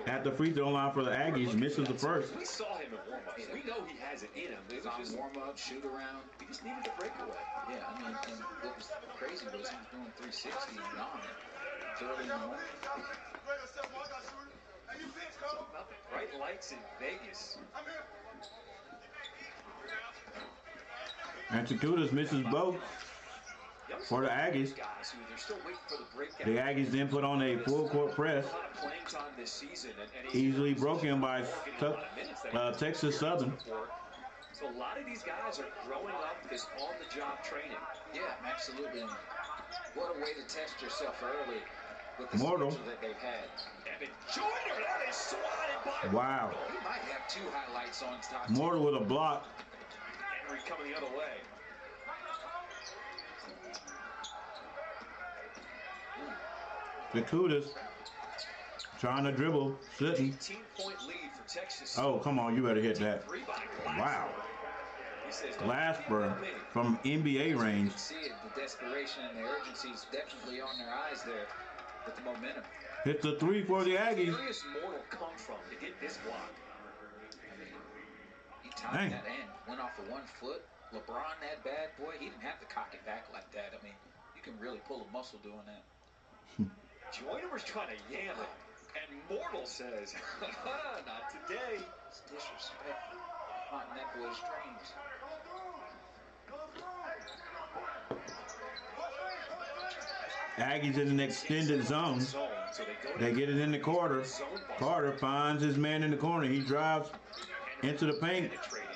Speaker 6: at the free throw line for the Aggies misses the first.
Speaker 7: We saw him in warm-ups. We know he has it in him.
Speaker 1: It was just warm-up, shoot around.
Speaker 7: He just needed the breakaway.
Speaker 1: Yeah, I mean, and what was crazy was he was doing 360 and on it. Early in the morning.
Speaker 7: About the bright lights in Vegas.
Speaker 6: And Sikudas misses both for the Aggies.
Speaker 7: Guys who they're still waiting for the breakout.
Speaker 6: The Aggies then put on a full court press,
Speaker 7: A lot of playing time this season, and
Speaker 6: easily broken by Texas Southern.
Speaker 7: So a lot of these guys are growing up this on-the-job training.
Speaker 1: Yeah, absolutely. And what a way to test yourself early with the
Speaker 6: Mortal.
Speaker 1: schedule that they've had.
Speaker 7: Evan Joyner, that is swatted by
Speaker 6: Wow.
Speaker 1: He might have two highlights on top.
Speaker 6: Mortal with a block.
Speaker 7: Henry coming the other way.
Speaker 6: Sikudas trying to dribble, slipping.
Speaker 7: 18-point lead for Texas.
Speaker 6: Oh, come on, you better hit that.
Speaker 7: Three by
Speaker 6: Wow.
Speaker 7: He says,
Speaker 6: Glasper from NBA range.
Speaker 1: You can see it, the desperation and the urgency is definitely on their eyes there with the momentum.
Speaker 6: Hits the three for the Aggies.
Speaker 7: Where does Mortal come from to get this block?
Speaker 1: I mean, he timed that end, went off of 1 foot. LeBron, that bad boy, he didn't have to cock it back like that. I mean, you can really pull a muscle doing that.
Speaker 7: Joyner was trying to yam it, and Mortal says, not today.
Speaker 1: It's disrespectful. Haunting that boy's dreams.
Speaker 6: Aggies in an extended zone. They get it in the quarter. Carter finds his man in the corner. He drives into the paint,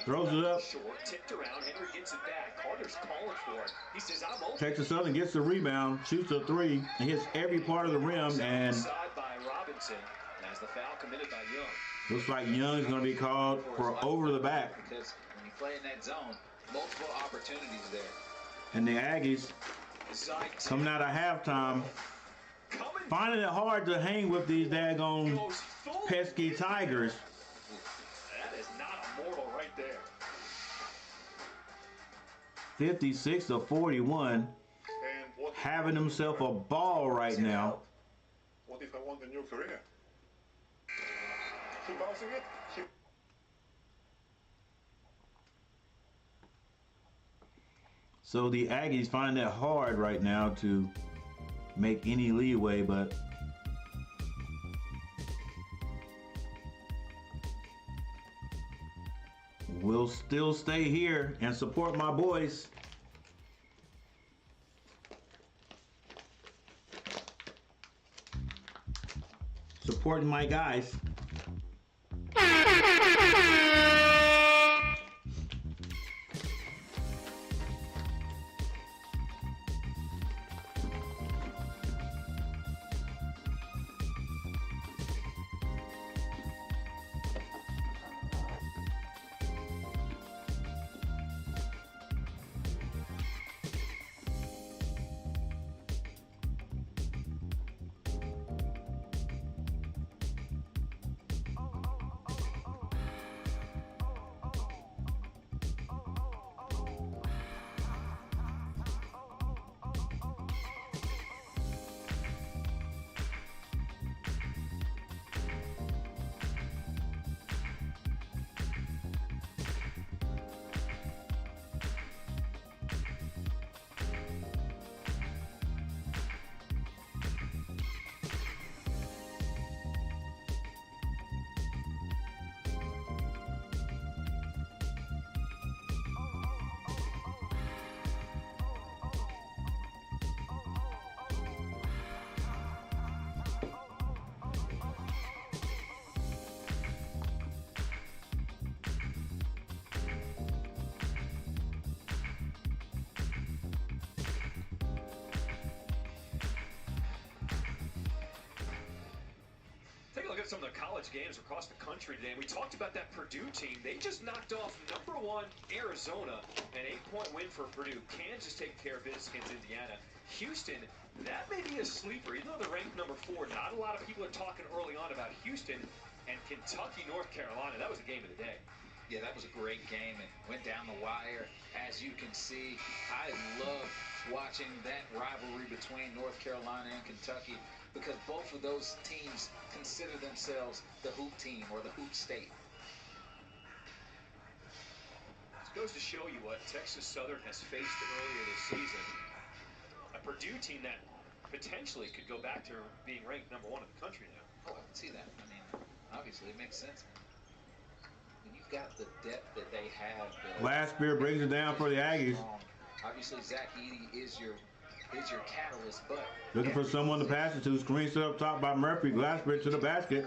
Speaker 6: throws it up.
Speaker 7: Short, tipped around. Henry gets it back. Carter's calling for it. He says, I'm open.
Speaker 6: Texas Southern gets the rebound, shoots a three, and hits every part of the rim, and
Speaker 7: Side by Robinson as the foul committed by Young.
Speaker 6: looks like Young's going to be called for over the back.
Speaker 1: Because when you play in that zone, multiple opportunities there.
Speaker 6: And the Aggies, coming out of halftime, finding it hard to hang with these daggone pesky Tigers.
Speaker 7: That is not a Mortal right there.
Speaker 6: 56-41, having himself a ball right now.
Speaker 8: What if I want a new career? Keep bouncing it.
Speaker 6: So the Aggies find it hard right now to make any leeway, but we'll still stay here and support my boys. Supporting my guys.
Speaker 7: at some of the college games across the country today. We talked about that Purdue team. They just knocked off #1 Arizona, an 8-point win for Purdue. Kansas taking care of business against Indiana. Houston, that may be a sleeper, even though they're ranked #4. Not a lot of people are talking early on about Houston. And Kentucky, North Carolina, that was the game of the day.
Speaker 1: Yeah, that was a great game and went down the wire. As you can see, I love watching that rivalry between North Carolina and Kentucky because both of those teams consider themselves the hoop team or the hoop state.
Speaker 7: This goes to show you what Texas Southern has faced earlier this season. A Purdue team that potentially could go back to being ranked #1 in the country now.
Speaker 1: Oh, I can see that. I mean, obviously it makes sense. When you've got the depth that they have.
Speaker 6: Glassbeer brings it down for the Aggies.
Speaker 1: Obviously, Zach Edey is your catalyst, but
Speaker 6: looking for someone to pass it to. Screen set up top by Murphy. Glassbeer to the basket.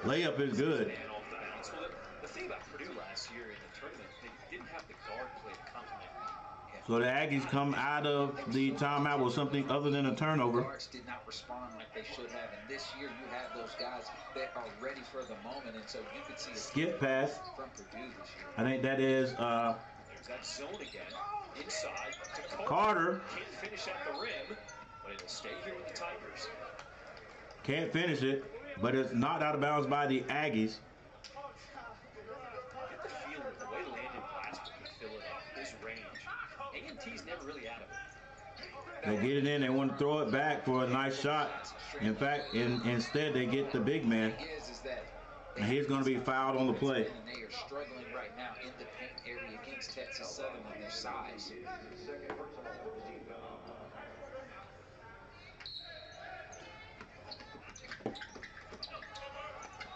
Speaker 6: Layup is good.
Speaker 7: Well, the thing about Purdue last year in the tournament, they didn't have the guard play to complement.
Speaker 6: So the Aggies come out of the timeout with something other than a turnover.
Speaker 1: Guards did not respond like they should have, and this year you have those guys that are ready for the moment, and so you could see a
Speaker 6: skip pass
Speaker 1: from Purdue this year.
Speaker 6: I think that is
Speaker 7: There's that zone again. Inside to
Speaker 6: Carter.
Speaker 7: Can't finish at the rim, but it'll stay here with the Tigers.
Speaker 6: Can't finish it, but it's knocked out of bounds by the Aggies.
Speaker 7: Get the feeling that the way Landon Glasper can fill it up, his range. A&T's never really out of it.
Speaker 6: They get it in, they want to throw it back for a nice shot. In fact, instead they get the big man. And he's going to be fouled on the play.
Speaker 1: And they are struggling right now in the paint area against Texas Southern and their size.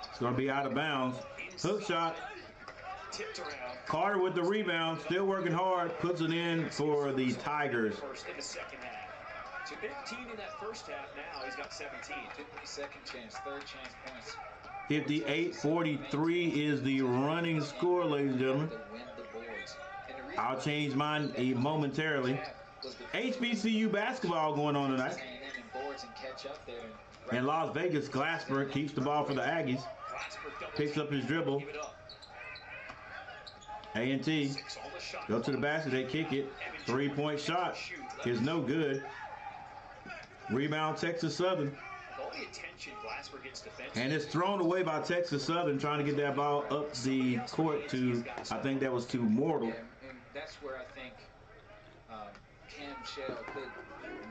Speaker 6: It's going to be out of bounds. Hook shot.
Speaker 7: Tipped around.
Speaker 6: Carter with the rebound, still working hard, puts it in for the Tigers.
Speaker 7: First in the second half. So 15 in that first half now, he's got 17.
Speaker 1: Second chance, third chance points.
Speaker 6: 58-43 is the running score, ladies and gentlemen. I'll change mine momentarily. HBCU basketball going on tonight. And Las Vegas, Glasper keeps the ball for the Aggies. Picks up his dribble. A&T go to the basket, they kick it. 3-point shot is no good. Rebound Texas Southern. And it's thrown away by Texas Southern, trying to get that ball up the court to, I think that was to Mortal.
Speaker 1: Yeah, and that's where I think Cam Shell could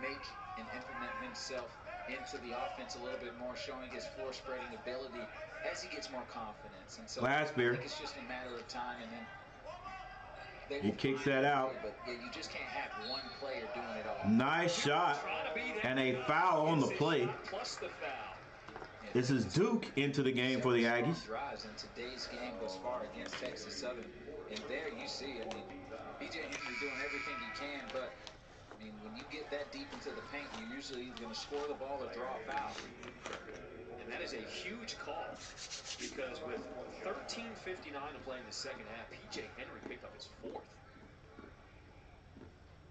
Speaker 1: make and implement himself into the offense a little bit more, showing his floor spreading ability as he gets more confidence. And so I think it's just a matter of time, and then
Speaker 6: he kicks that out.
Speaker 1: But yeah, you just can't have one player doing it all.
Speaker 6: Nice shot and a foul on the play. This is Duke into the game for the Aggies.
Speaker 1: Drives in today's game thus far against Texas Southern, and there you see, I mean, B.J. Henry doing everything he can, but I mean, when you get that deep into the paint, you're usually going to score the ball or draw a foul.
Speaker 7: And that is a huge call, because with 13:59 to play in the second half, P.J. Henry picked up his fourth.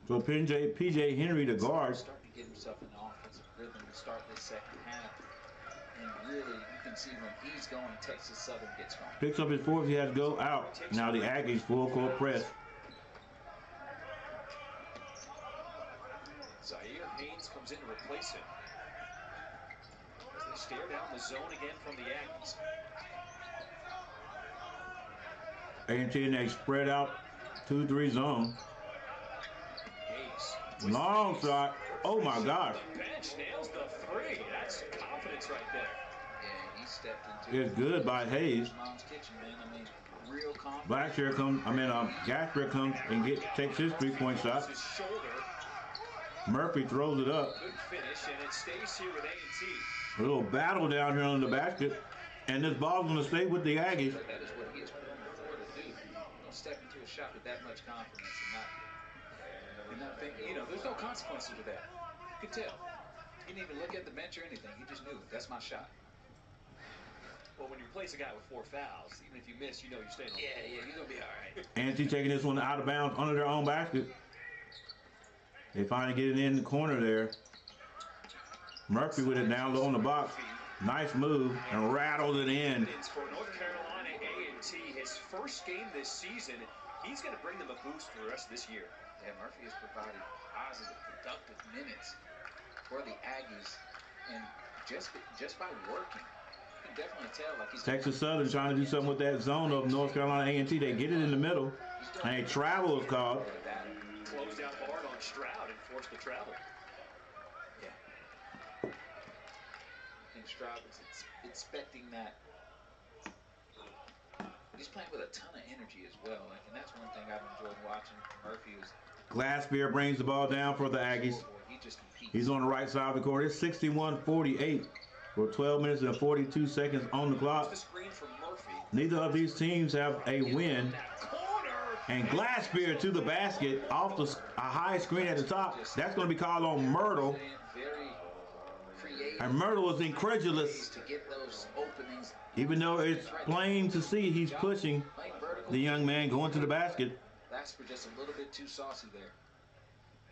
Speaker 6: So P.J. Henry, the guard.
Speaker 1: Starting to get himself in the offensive rhythm to start this second half. And really, you can see when he's going, Texas Southern gets going.
Speaker 6: Picks up his fourth, he has to go out. Now the Aggies full court press.
Speaker 7: Zaire Haynes comes in to replace him. As they stare down the zone again from the Aggies.
Speaker 6: A&T and they spread out 2-3 zone.
Speaker 7: Hayes.
Speaker 6: Long shot. Oh my gosh.
Speaker 7: The bench nails the three. That's confidence right there.
Speaker 1: Yeah, he stepped into
Speaker 6: It's good by Hayes.
Speaker 1: Mom's kitchen, man. I mean, real confidence.
Speaker 6: Blackshear comes, Gasper comes and takes his 3-point shot.
Speaker 7: His shoulder.
Speaker 6: Murphy throws it up.
Speaker 7: Good finish, and it stays here with A&T.
Speaker 6: A little battle down here on the basket. And this ball's going to stay with the Aggies.
Speaker 1: That is what he has put on the floor to do. Don't step into a shot with that much confidence and not think, you know, there's no consequences with that. You could tell. He didn't even look at the bench or anything. He just knew, that's my shot.
Speaker 7: Well, when you replace a guy with 4 fouls, even if you miss, you know you're staying on.
Speaker 1: Yeah, you're going to be all right.
Speaker 6: A&T taking this one out of bounds under their own basket. They finally get it in the corner there. Murphy with it down low on the box. Nice move and rattled it in.
Speaker 7: For North Carolina A&T, his first game this season, he's going to bring them a boost for the rest of this year.
Speaker 1: Yeah, Murphy has provided positive, productive minutes for the Aggies, and just by working, you can definitely tell like he's
Speaker 6: Texas Southern trying to do something with that zone of North Carolina A&T. They get it in the middle, and a travel is called.
Speaker 7: Closed out hard on Stroud and forced the travel.
Speaker 1: Yeah. I think Stroud was expecting that. But he's playing with a ton of energy as well, and that's one thing I've enjoyed watching Murphy is.
Speaker 6: Glassbeer brings the ball down for the Aggies. He's on the right side of the court. It's 61-48 with 12 minutes and 42 seconds on the clock. Neither of these teams have a win. And Glassbeer to the basket off a high screen at the top. That's going to be called on Myrtle. And Myrtle is incredulous. Even though it's plain to see he's pushing the young man going to the basket.
Speaker 1: Glasper just a little bit too saucy there.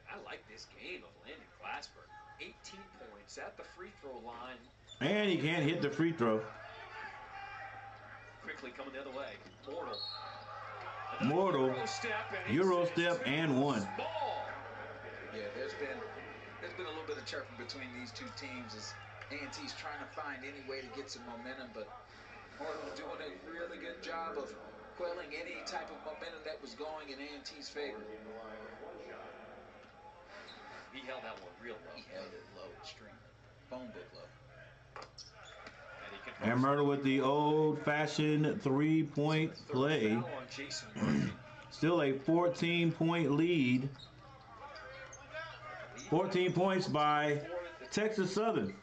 Speaker 7: I like this game of Landon Glasper. 18 points at the free throw line.
Speaker 6: And he can't hit the free throw.
Speaker 7: Quickly coming the other way.
Speaker 6: Mortal. Euro step and one.
Speaker 1: Yeah, there's been a little bit of chirping between these two teams as A&T's trying to find any way to get some momentum, but Mortal's doing a really good job of quelling any type of momentum that was going in A&T's favor.
Speaker 7: He held that one real low.
Speaker 1: He held it low, extremely. Phone book low.
Speaker 6: And Myrtle with the old-fashioned three-point play. Still a 14-point lead. 14 points by Texas Southern.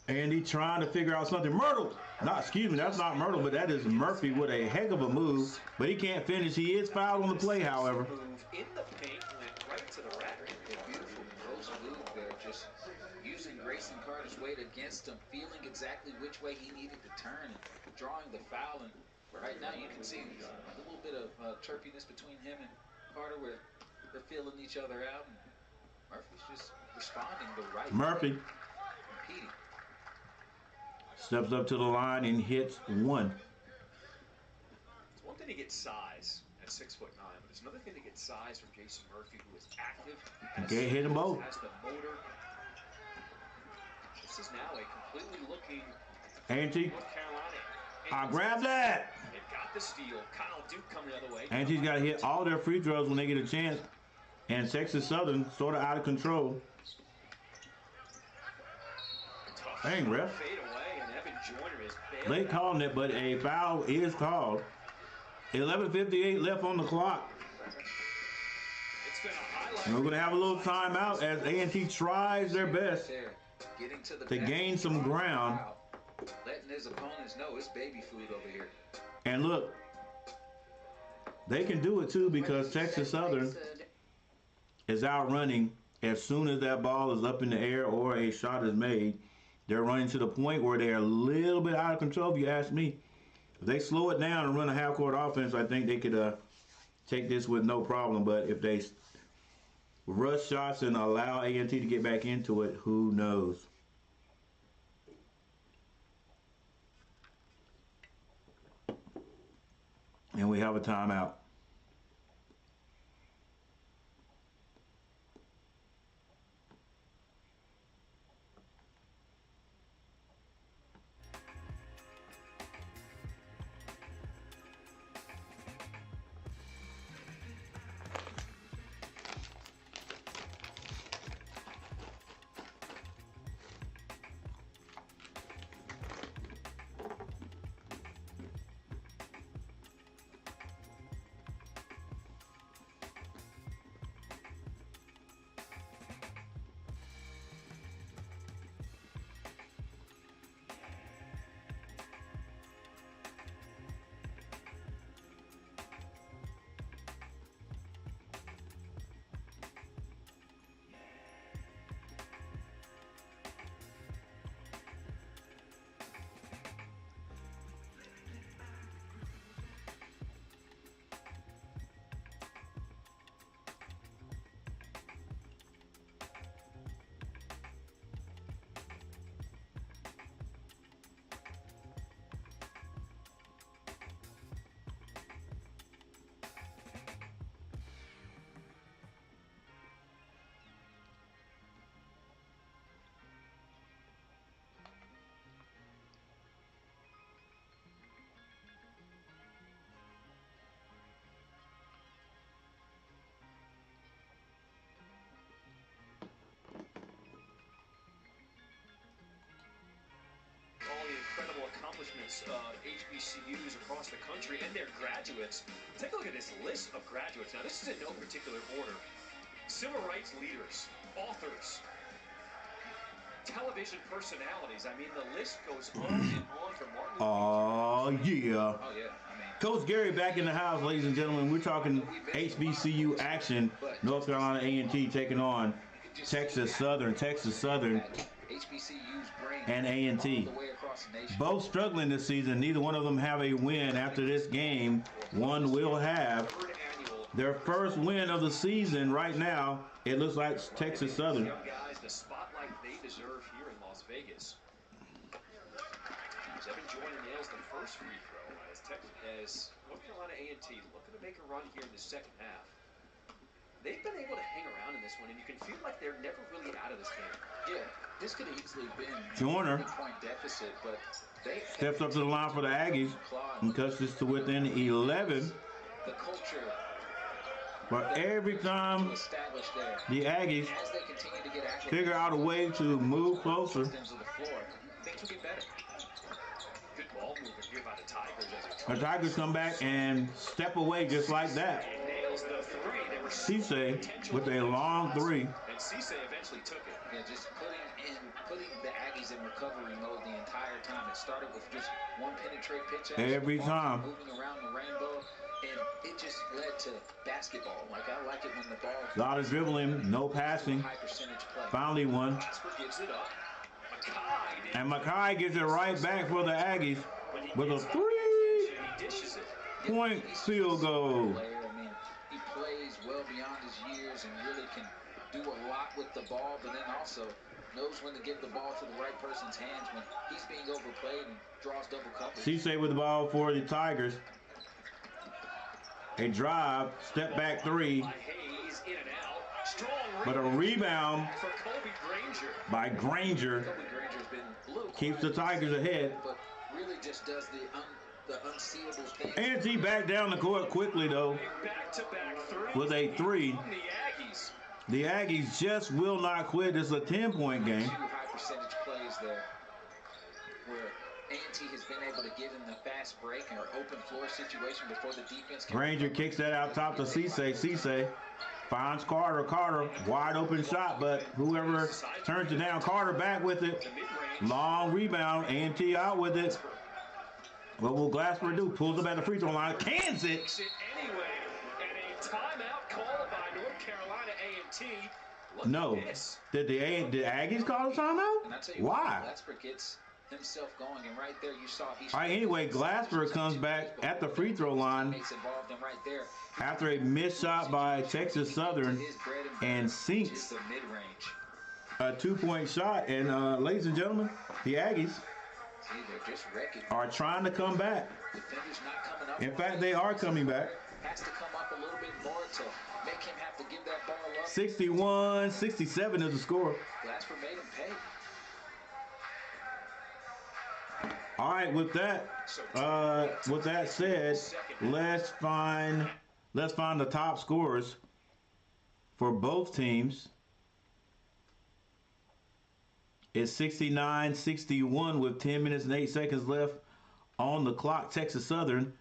Speaker 6: And he's trying to figure out something. Myrtle! Excuse me, that's not Myrtle, but that is Murphy with a heck of a move. But he can't finish. He is fouled on the play, however.
Speaker 7: In the paint, went right to the rack.
Speaker 1: A beautiful post move there, just using Grayson Carter's weight against him, feeling exactly which way he needed to turn, and drawing the foul. And right now you can see a little bit of chirpiness between him and Carter where they're feeling each other out. And Murphy's just responding the right
Speaker 6: Murphy
Speaker 1: way, competing.
Speaker 6: Steps up to the line and hits one.
Speaker 7: It's one thing to get size at 6'9", but it's another thing to get size from Jason Murphy, who is active.
Speaker 6: Okay, hit them both.
Speaker 7: Has the motor. This is now a completely looking
Speaker 6: A&T.
Speaker 7: North Carolina.
Speaker 6: I grab that.
Speaker 7: They've got the steal. Kyle Duke coming the other way.
Speaker 6: A&T's got to hit all their free throws when they get a chance. And Texas Southern sort of out of control. Dang, ref. Late calling it, but a foul is called. 11:58 left on the clock. And we're going to have a little timeout as A&T tries their best to gain some ground.
Speaker 1: Letting his opponents know it's baby food over here.
Speaker 6: And look, they can do it too because Texas Southern is out running as soon as that ball is up in the air or a shot is made. They're running to the point where they're a little bit out of control, if you ask me. If they slow it down and run a half-court offense, I think they could take this with no problem. But if they rush shots and allow A&T to get back into it, who knows? And we have a timeout.
Speaker 7: presidents of HBCUs across the country and their graduates. Take a look at this list of graduates. Now, this is in no particular order. Civil rights leaders, authors, television personalities. I mean, the list goes on and on from Martin Luther King.
Speaker 6: Yeah.
Speaker 1: Oh, yeah. I mean,
Speaker 6: Coach Gary back in the house, ladies and gentlemen. We're talking HBCU action. North Carolina A&T taking on Texas Southern.
Speaker 1: HBCU's brain
Speaker 6: And A&T.
Speaker 1: all the way across the nation.
Speaker 6: Both struggling this season. Neither one of them have a win after this game. One will have
Speaker 7: Third annual
Speaker 6: their first win of the season right now. It looks like Texas Southern.
Speaker 7: young guys the spotlight they deserve here in Las Vegas. Evan Joyner nails the first free throw as North Carolina A&T looking to make a run here in the second half. They've been able to hang around in this one, and you can feel like they're never really out of this game.
Speaker 1: Yeah, this could have easily been
Speaker 6: Joyner
Speaker 1: a point deficit, but they
Speaker 6: steps up to the line for the Aggies and cuts this to within 11.
Speaker 1: the culture
Speaker 6: But every time
Speaker 1: to establish there
Speaker 6: the Aggies
Speaker 1: as they continue to get acclimated
Speaker 6: figure out a way to move closer,
Speaker 1: systems of the floor, things will get better.
Speaker 7: Good ball movement here by the Tigers as
Speaker 6: the Tigers come back and step away just like that.
Speaker 7: nails the three. They were
Speaker 6: Cisse with a long three.
Speaker 7: and Cisse eventually took it.
Speaker 1: Yeah, just putting the Aggies in recovery mode the entire time. It started with just one penetrate pitch action,
Speaker 6: Every time.
Speaker 1: moving around the rainbow, and it just led to basketball. Like, I like it when the ball
Speaker 6: A lot of dribbling, no passing.
Speaker 1: high percentage play.
Speaker 6: Finally one.
Speaker 7: Jasper gives it up. Mackay
Speaker 6: And Mackay gets it right back for the Aggies with a
Speaker 7: he dishes it.
Speaker 6: three-point field goal.
Speaker 1: Player, I mean, he plays well beyond his years and really can do a lot with the ball, but then also knows when to give the ball to the right person's hands when he's being overplayed and draws double coverage.
Speaker 6: Cisse with the ball for the Tigers. A drive, step back three,
Speaker 7: By Hayes in and out. Strong
Speaker 6: but a rebound
Speaker 7: for Kobe Granger.
Speaker 6: by Granger
Speaker 1: Kobe Granger's been a little
Speaker 6: keeps the
Speaker 1: quiet,
Speaker 6: Tigers ahead.
Speaker 1: but really just does the unseeable thing.
Speaker 6: A&T back down the court quickly though
Speaker 7: Back-to-back threes
Speaker 6: with a three.
Speaker 7: from the Aggies.
Speaker 6: The Aggies just will not quit. This is a 10-point game.
Speaker 1: Two high percentage plays there where A&T has been able to give him the fast break or open floor situation before the defense can.
Speaker 6: Granger kicks that out top to Cisse. Cisse finds Carter. Carter, wide open shot, but whoever turns it down. Carter back with it.
Speaker 7: The mid-range.
Speaker 6: Long rebound. A&T out with it. What will Glasper do? Pulls up at the free throw line. Cans it.
Speaker 7: Takes it anyway. And a timeout called by North Carolina A&T. Look
Speaker 6: No.
Speaker 7: at this.
Speaker 6: Did the Aggies call a
Speaker 1: And I
Speaker 6: timeout?
Speaker 1: tell you
Speaker 6: Why?
Speaker 1: what, Glasper gets himself going, and right there you saw he.
Speaker 6: All right, anyway, Glasper comes back at the free throw line
Speaker 1: Teammates involved, and right there,
Speaker 6: after a missed shot by Texas Southern
Speaker 1: his bread and
Speaker 6: and
Speaker 1: butter
Speaker 6: sinks
Speaker 1: is the mid-range.
Speaker 6: a 2-point shot. And ladies and gentlemen, the Aggies
Speaker 1: See, they're just wrecking.
Speaker 6: are trying to come back.
Speaker 1: Defenders not coming up.
Speaker 6: In fact, they are coming back.
Speaker 1: Has to come up a little bit more to make him have to give that ball up.
Speaker 6: 61-67 is the score.
Speaker 1: Glasper made him pay.
Speaker 6: All right, with that said, let's find the top scorers for both teams. It's 69-61 with 10 minutes and 8 seconds left on the clock. Texas Southern,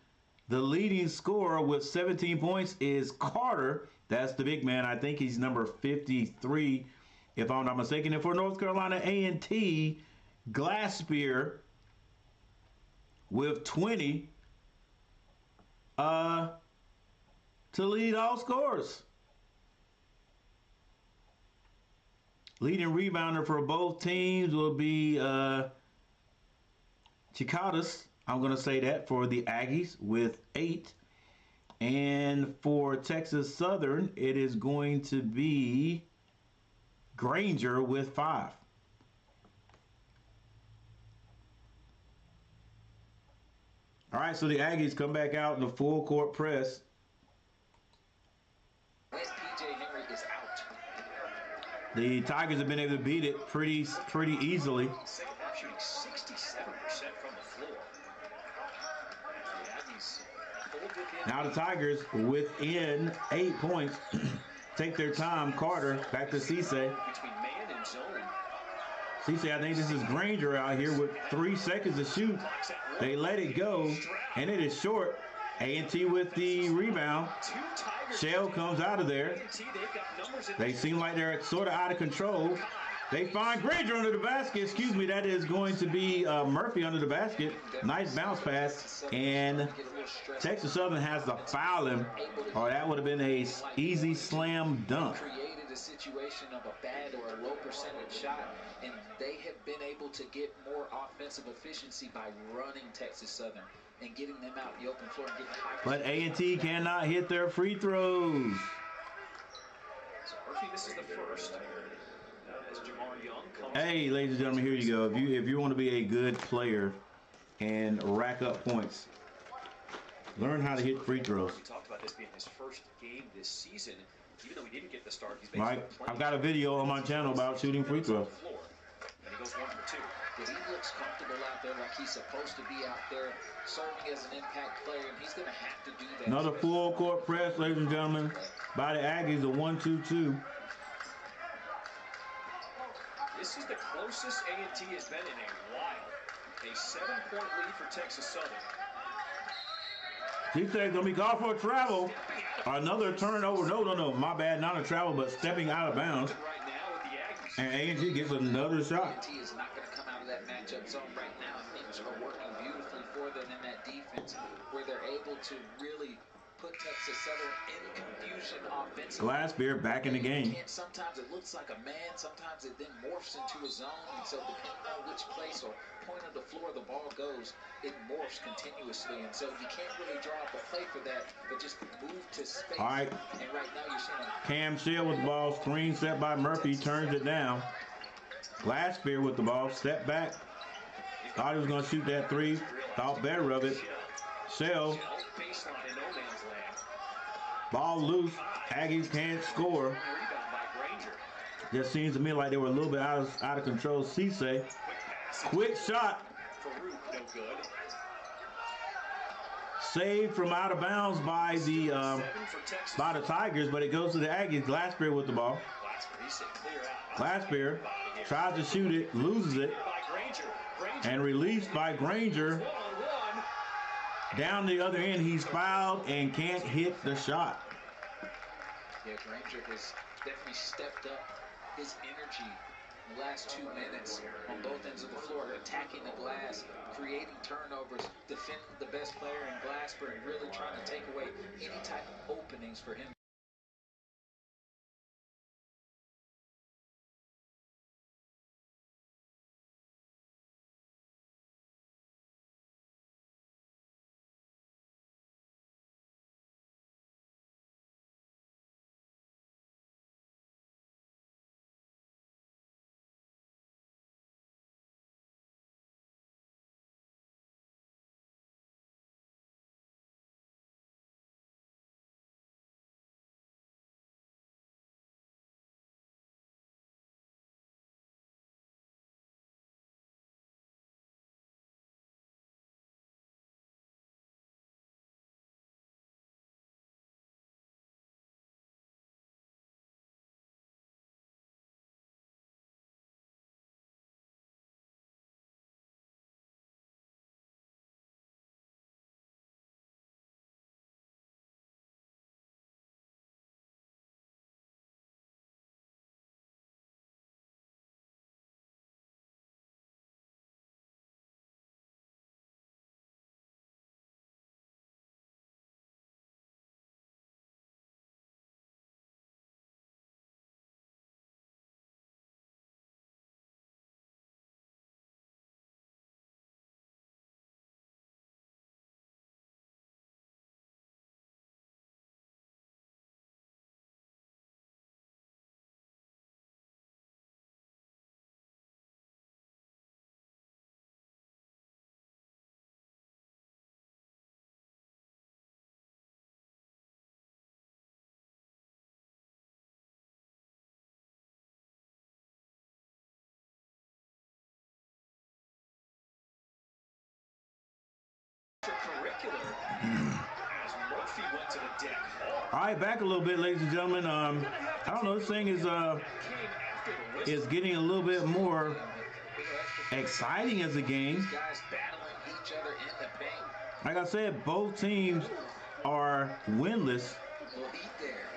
Speaker 6: the leading scorer with 17 points is Carter. That's the big man. I think he's number 53, if I'm not mistaken. And for North Carolina A&T, Glasper with 20 to lead all scorers. Leading rebounder for both teams will be Chicadas. I'm going to say that for the Aggies with 8. And for Texas Southern, it is going to be Granger with 5. All right, so the Aggies come back out in the full court press.
Speaker 1: West PJ Henry is out.
Speaker 6: The Tigers have been able to beat it pretty easily.
Speaker 7: Second half shooting 67% from the floor. The Aggies pulled within.
Speaker 6: Now the Tigers within 8 points. Take their time. Carter back to Cisse.
Speaker 7: Between man and zone.
Speaker 6: CC, I think this is Granger out here with 3 seconds to shoot. They let it go, and it is short. A&T with the rebound. Shell comes out of there. They seem like they're sort of out of control. They find Granger under the basket. Excuse me, that is going to be Murphy under the basket. Nice bounce pass. And Texas Southern has to foul him, or that would have been a easy slam dunk.
Speaker 1: Created a situation of a bad or a low percentage shot, and they have been able to get more offensive efficiency by running Texas Southern and getting them out in the open floor and getting high.
Speaker 6: But A&T cannot hit their free throws.
Speaker 7: So Murphy misses the first. As Jamar Young comes.
Speaker 6: Hey, ladies and gentlemen, here you go. If you want to be a good player and rack up points, learn how to hit free throws.
Speaker 7: We talked about this being his first game this season. Even though he didn't get the start, he's
Speaker 6: Mike, I've got a video on my channel about shooting free throws.
Speaker 7: And he goes 1 for 2.
Speaker 1: He looks comfortable out there like he's supposed to be out there, serving as an impact player, and he's going to have to do that.
Speaker 6: Another full court press, ladies and gentlemen, by the Aggies, a 1-2-2.
Speaker 7: This is the closest A&T has been in a while. A 7-point lead for Texas Southern.
Speaker 6: He said going to be called for a travel. Another turnover. No. My bad. Not a travel, but stepping out of bounds.
Speaker 7: Right now with the Aggies.
Speaker 6: And A&T gets another shot.
Speaker 1: A&T is not going to come out of that matchup zone right now. Things are working beautifully for them in that defense, where they're able to really put Texas Southern in confusion offensively.
Speaker 6: Glassbeer back in the game.
Speaker 1: Sometimes it looks like a man, sometimes it then morphs into a zone, and so depending on which place or point of the floor the ball goes, it morphs continuously, and so you can't really draw up a play for that, but just move to space.
Speaker 6: All right.
Speaker 1: And right now you're seeing
Speaker 6: Cam Shell with the ball, screen set by Murphy, turns it down. Glassbeer with the ball, step back. Thought he was going to shoot that 3, thought better of it. Shell. Ball loose. Aggies can't score. Just seems to me like they were a little bit out of control. Cisse. Quick shot. Saved from out of bounds by the Tigers, but it goes to the Aggies. Glassbeer with the ball. Glassbeer tries to shoot it, loses it, and released by Granger. Down the other end, he's fouled and can't hit the shot.
Speaker 1: Yeah, Granger has definitely stepped up his energy in the last 2 minutes on both ends of the floor, attacking the glass, creating turnovers, defending the best player in Glasper, and really trying to take away any type of openings for him.
Speaker 7: As Murphy went to the deck.
Speaker 6: All right, back a little bit, ladies and gentlemen. I don't know, this thing is getting a little bit more exciting as a game.
Speaker 1: These guys battling each other in the paint.
Speaker 6: Like I said, both teams are winless.
Speaker 1: Little heat there.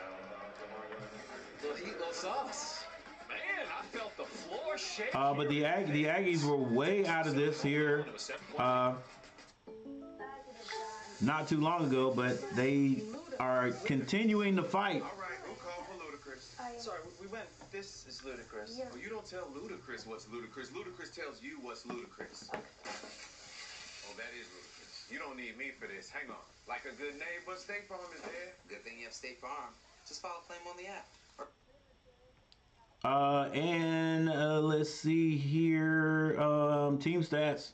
Speaker 1: Little heat, little sauce.
Speaker 7: Man, I felt the floor shake.
Speaker 6: But the Aggies were way out of this here not too long ago, but they are continuing to fight.
Speaker 2: All right, who called for ludicrous?
Speaker 9: Sorry, we went. This is ludicrous.
Speaker 5: Yeah.
Speaker 2: Well, you don't tell ludicrous what's ludicrous. Ludicrous tells you what's ludicrous. Oh, that is ludicrous. You don't need me for this. Hang on. Like a good neighbor, State Farm is there.
Speaker 10: Good thing you have State Farm. Just file a claim on the app.
Speaker 6: Let's see here. Team stats.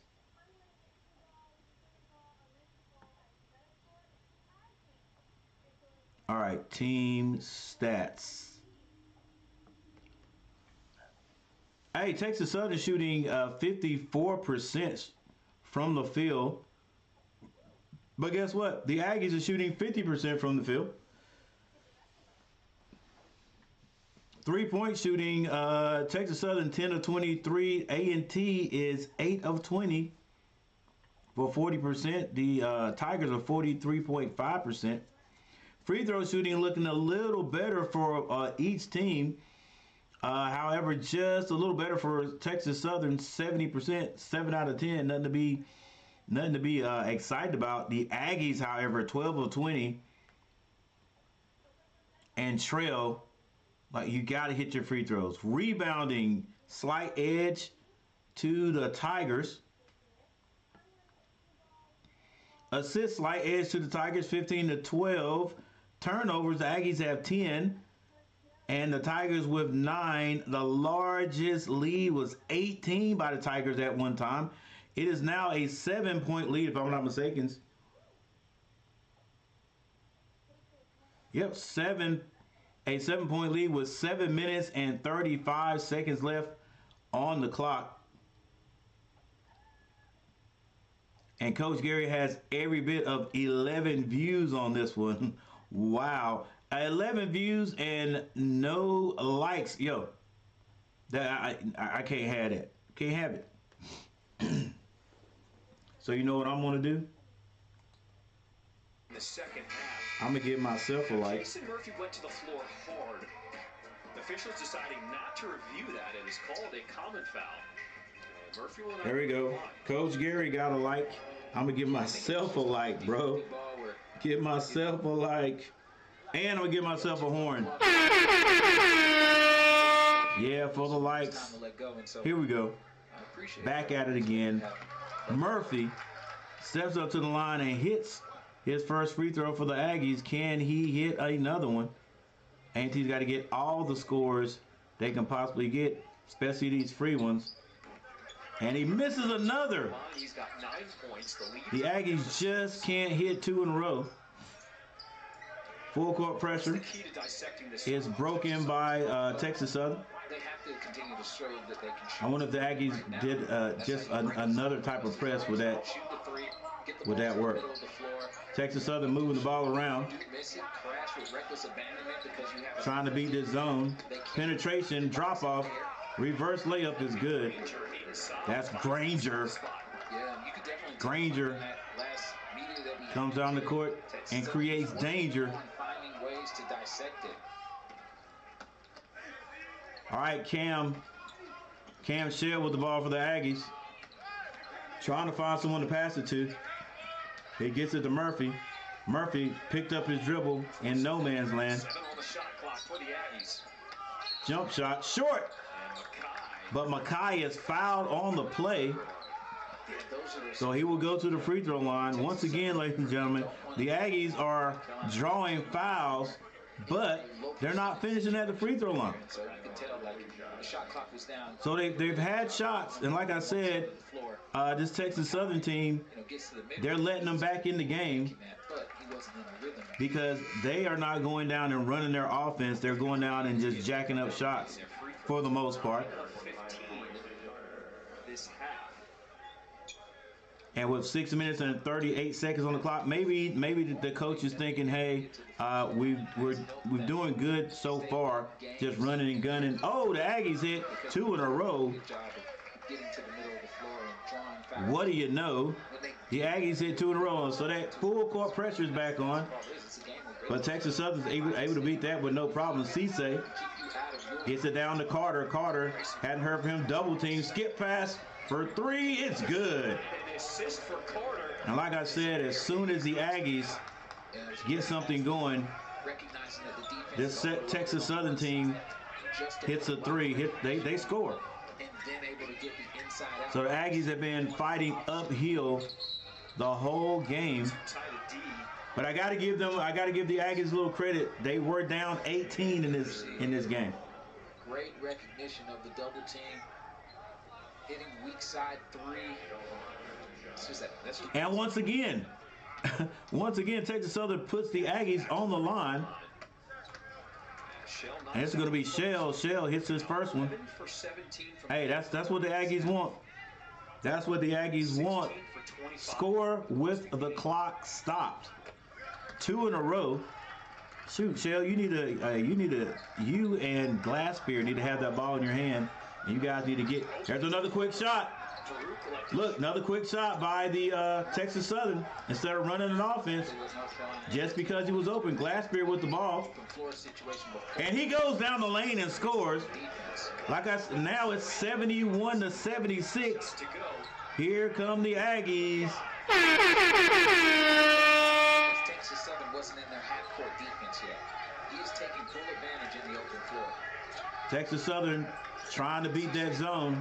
Speaker 6: All right, team stats. Hey, Texas Southern shooting 54% from the field. But guess what? The Aggies are shooting 50% from the field. 3-point shooting, Texas Southern 10 of 23. A&T is 8 of 20 for 40%. The Tigers are 43.5%. Free throw shooting looking a little better for each team. However, just a little better for Texas Southern, 70%, 7 out of 10. Nothing to be excited about. The Aggies, however, 12 of 20 and trail. Like, you got to hit your free throws. Rebounding, slight edge to the Tigers. Assist, slight edge to the Tigers, 15 to 12. Turnovers, the Aggies have 10. And the Tigers with 9. The largest lead was 18 by the Tigers at one time. It is now a 7-point lead, if I'm not mistaken. Yep, a 7-point lead with 7 minutes and 35 seconds left on the clock. And Coach Gary has every bit of 11 views on this one. Wow. 11 views and no likes. Yo, that I can't have that. Can't have it. So you know what I'm gonna do?
Speaker 7: In the second half,
Speaker 6: I'm gonna give myself a like.
Speaker 7: Jason Murphy went to the floor hard. Officials deciding not to review that. It is called a common foul. Murphy will not.
Speaker 6: There we go. Coach Gary got a like. I'm gonna give myself a like, bro. Give myself a like. And I'm gonna give myself a horn. Yeah, for the likes. Here we go. Back at it again. Murphy steps up to the line and hits his first free throw for the Aggies. Can he hit another one? A&T's got to get all the scores they can possibly get, especially these free ones. And he misses another.
Speaker 7: He's got 9 points.
Speaker 6: The Aggies just can't hit 2 in a row. Full court pressure is broken by Texas Southern.
Speaker 1: They have to continue to show that they can shoot.
Speaker 6: I wonder if the Aggies did just another type of press with that work. Texas Southern moving the ball around, trying to beat this zone. Penetration, drop off, reverse layup is good. That's Granger. Granger comes down the court and creates danger. All right, Cam Shell with the ball for the Aggies. Trying to find someone to pass it to. He gets it to Murphy. Murphy picked up his dribble in no man's land.
Speaker 7: 7 on the shot clock for the Aggies.
Speaker 6: Jump shot, short. But Mackay is fouled on the play. So he will go to the free throw line. Once again, ladies and gentlemen, the Aggies are drawing fouls, but they're not finishing at the free throw line.
Speaker 1: So you can tell, like, the shot clock was down.
Speaker 6: So they've had shots, and like I said, this Texas Southern team, they're letting them back in the game because they are not going down and running their offense. They're going down and just jacking up shots for the most part. And with 6 minutes and 38 seconds on the clock, maybe the coach is thinking, hey, we're doing good so far, just running and gunning. Oh, the Aggies hit 2 in a row.
Speaker 1: fouls.
Speaker 6: what do you know?
Speaker 1: When they
Speaker 6: The Aggies hit 2 in a row, so that full court pressure is back on.
Speaker 1: it's a game where great
Speaker 6: But Texas Southern's able to beat that with no problem. Cisse
Speaker 1: keep you out of your
Speaker 6: gets it down to Carter. Carter hadn't heard from him. Double team, skip pass for 3. It's good.
Speaker 7: An assist for Carter.
Speaker 6: And like I said, as soon as the Aggies get something going,
Speaker 1: recognizing that the defense
Speaker 6: this Texas Southern team hits a 3. They score.
Speaker 1: and then able to get the inside out.
Speaker 6: So the Aggies have been fighting uphill the whole game.
Speaker 7: Tie to D.
Speaker 6: But I got to give the Aggies a little credit. They were down 18 in this game.
Speaker 1: Great recognition of the double team. Hitting weak side 3. It's just that's just
Speaker 6: And once again, Texas Southern puts the Aggies on the line.
Speaker 7: Shell
Speaker 6: And it's going to be Shell. Shell hits his first one.
Speaker 7: 7 for 17 from
Speaker 6: Hey, that's what the Aggies want. That's what the Aggies want.
Speaker 7: 16 for 25.
Speaker 6: Score with the clock stopped. 2 in a row. Shoot, Shell, you and Glassbeer need to have that ball in your hand. And you guys need to get. There's another quick shot. Look, another quick shot by the Texas Southern. Instead of running an offense, just because he was open, Glassbeer with the ball.
Speaker 1: floor situation before
Speaker 6: And he goes down the lane and scores.
Speaker 1: defense.
Speaker 6: Like I said, now it's 71 to 76.
Speaker 7: To go.
Speaker 6: Here come the Aggies.
Speaker 1: Texas Southern wasn't in their half-court defense yet. He is taking full advantage in the open floor.
Speaker 6: Texas Southern trying to beat that zone.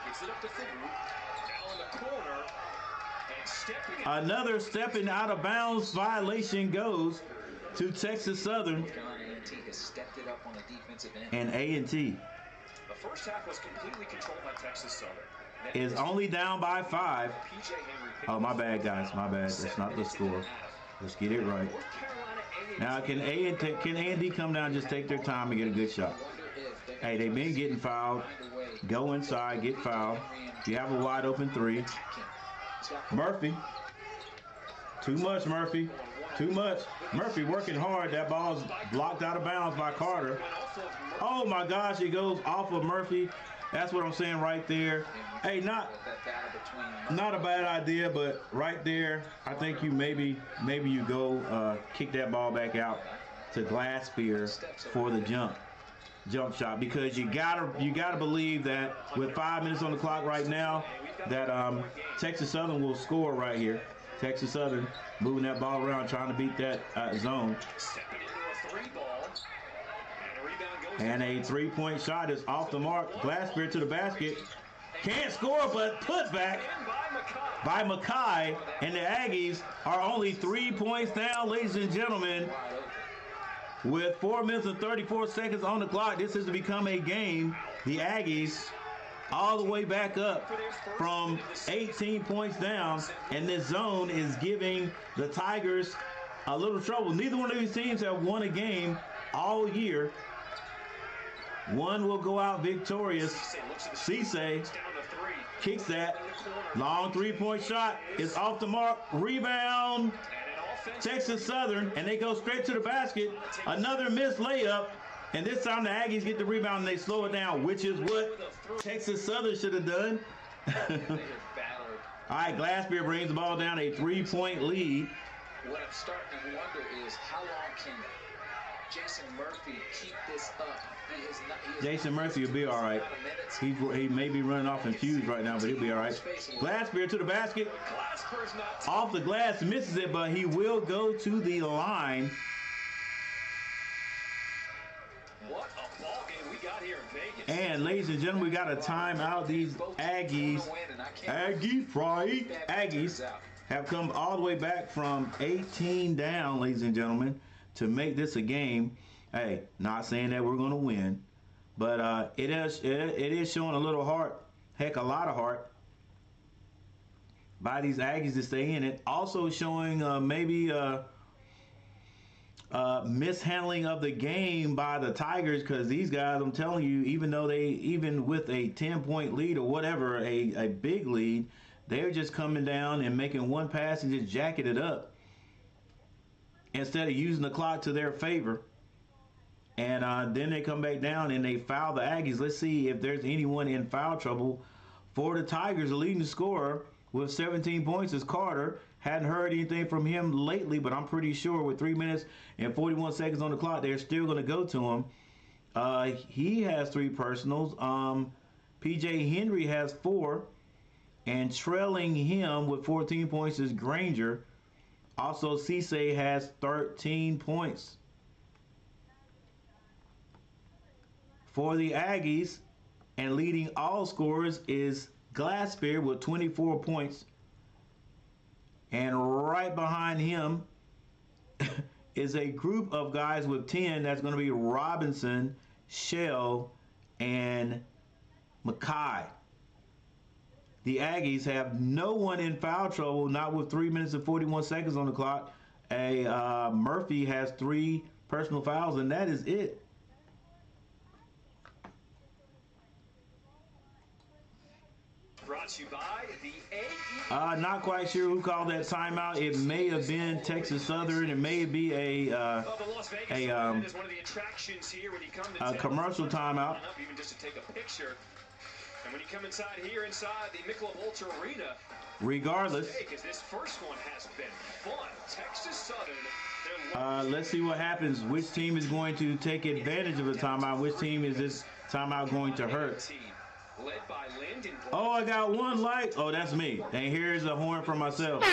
Speaker 7: Gets it up to Farouk. Now in the corner. And stepping in.
Speaker 6: Another stepping out of bounds violation goes to Texas Southern
Speaker 1: North Carolina A&T has stepped it up on the defensive end.
Speaker 6: and A&T
Speaker 7: The first half was completely controlled by Texas Southern. Then
Speaker 6: is only down by 5.
Speaker 7: PJ Henry picked
Speaker 6: Oh, my
Speaker 7: up
Speaker 6: bad, guys. My bad. That's not the score. Let's get it right.
Speaker 7: North Carolina A&T.
Speaker 6: Now, can A&T come down and just take their time and get a good shot? Hey, they've been getting fouled. Go inside, get fouled. You have a wide open 3. Murphy. Too much, Murphy. Too much. Murphy working hard. That ball's blocked out of bounds by Carter. Oh my gosh, it goes off of Murphy. That's what I'm saying right there. Hey, not a bad idea, but right there, I think you maybe you go kick that ball back out to Glassbeer for the jump shot, because you gotta believe that with 5 minutes on the clock right now, that Texas Southern will score right here. Texas Southern moving that ball around, trying to beat that zone.
Speaker 7: Stepping into a 3 ball. And a rebound goes
Speaker 6: And a 3-point shot is off the mark. Glassbeer to the basket. Can't score, but put back
Speaker 7: in
Speaker 6: by
Speaker 7: by McCoy.
Speaker 6: Mackay. And the Aggies are only 3 points down, ladies and gentlemen. With 4 minutes and 34 seconds on the clock, this has become a game. The Aggies all the way back up from 18 points down, and this zone is giving the Tigers a little trouble. Neither one of these teams have won a game all year. One will go out victorious. Cisse kicks that. Long 3-point shot is off the mark. Rebound. Texas Southern, and they go straight to the basket. Another missed layup, and this time the Aggies get the rebound and they slow it down, which is what Texas Southern should have done. All right, Glassbeer brings the ball down, a 3-point lead.
Speaker 1: What I'm starting to wonder is how long can Jason Murphy keep this up?
Speaker 6: Jason Murphy will be all right. He may be running off infused right now, but he'll be all right. Glassbeer to the basket. Off the glass, misses it, but he will go to the line.
Speaker 7: What a ball game we got here in Vegas.
Speaker 6: And ladies and gentlemen, we got a timeout. These Aggies have come all the way back from 18 down, ladies and gentlemen, to make this a game. Hey, not saying that we're going to win, but it is showing a little heart, heck, a lot of heart by these Aggies to stay in it. Also showing maybe mishandling of the game by the Tigers, because these guys, I'm telling you, even with a 10-point lead or whatever, a big lead, they're just coming down and making one pass and just jacking it up instead of using the clock to their favor. And then they come back down and they foul the Aggies. Let's see if there's anyone in foul trouble for the Tigers. The leading scorer with 17 points is Carter. Hadn't heard anything from him lately, but I'm pretty sure with 3 minutes and 41 seconds on the clock, they're still going to go to him. He has 3 personals. PJ Henry has 4. And trailing him with 14 points is Granger. Also, Cisse has 13 points. For the Aggies, and leading all scorers is Glassbeer with 24 points. And right behind him is a group of guys with 10. That's going to be Robinson, Shell, and Mackay. The Aggies have no one in foul trouble, not with 3 minutes and 41 seconds on the clock. Murphy has 3 personal fouls, and that is it.
Speaker 7: Brought to you by the AE.
Speaker 6: Not quite sure who called that timeout. It may have been Texas Southern. It may be a commercial timeout.
Speaker 7: Even just to take a picture. And when you come inside here, inside the Michelob Ultra Arena,
Speaker 6: regardless,
Speaker 7: because this first one has been fun. Texas Southern.
Speaker 6: Let's see what happens. Which team is going to take advantage of a timeout? Which team is this timeout going to hurt?
Speaker 7: Led by Landon.
Speaker 6: Oh, I got one light. Oh, that's me. And here's a horn for myself.
Speaker 1: You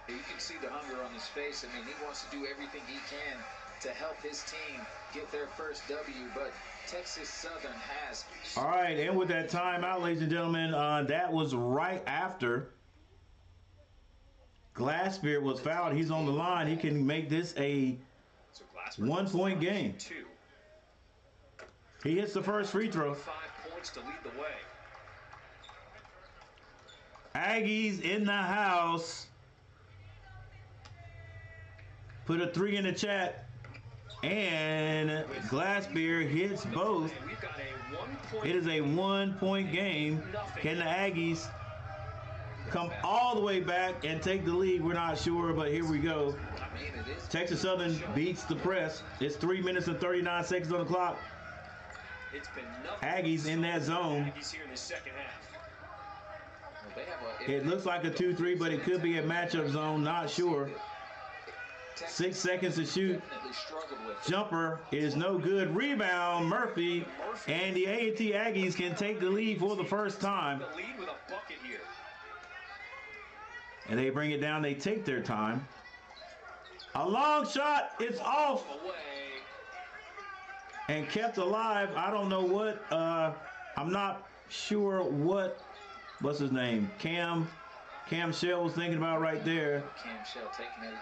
Speaker 1: can see the hunger on his face. I mean, he wants to do everything he can to help his team get their first W, but Texas Southern has.
Speaker 6: All right, and with that timeout, ladies and gentlemen, that was right after Glassbeer was fouled. He's on the line. He can make this a 1-point game. He hits the first free throw.
Speaker 7: 5 points to lead the way.
Speaker 6: Aggies in the house. Put a 3 in the chat. And Glassbeer hits both. It is a 1-point game. Can the Aggies come all the way back and take the lead? We're not sure, but here we go. Texas Southern beats the press. It's 3 minutes and 39 seconds on the clock. Aggies in that zone. It looks like a 2-3, but it could be a matchup zone. Not sure. 6 seconds to shoot. Jumper is no good. Rebound, Murphy. And the A&T Aggies can take the lead for the first time. And they bring it down. They take their time. A long shot. It's off. And kept alive. I don't know what. I'm not sure what's his name? Cam Shell was thinking about right there.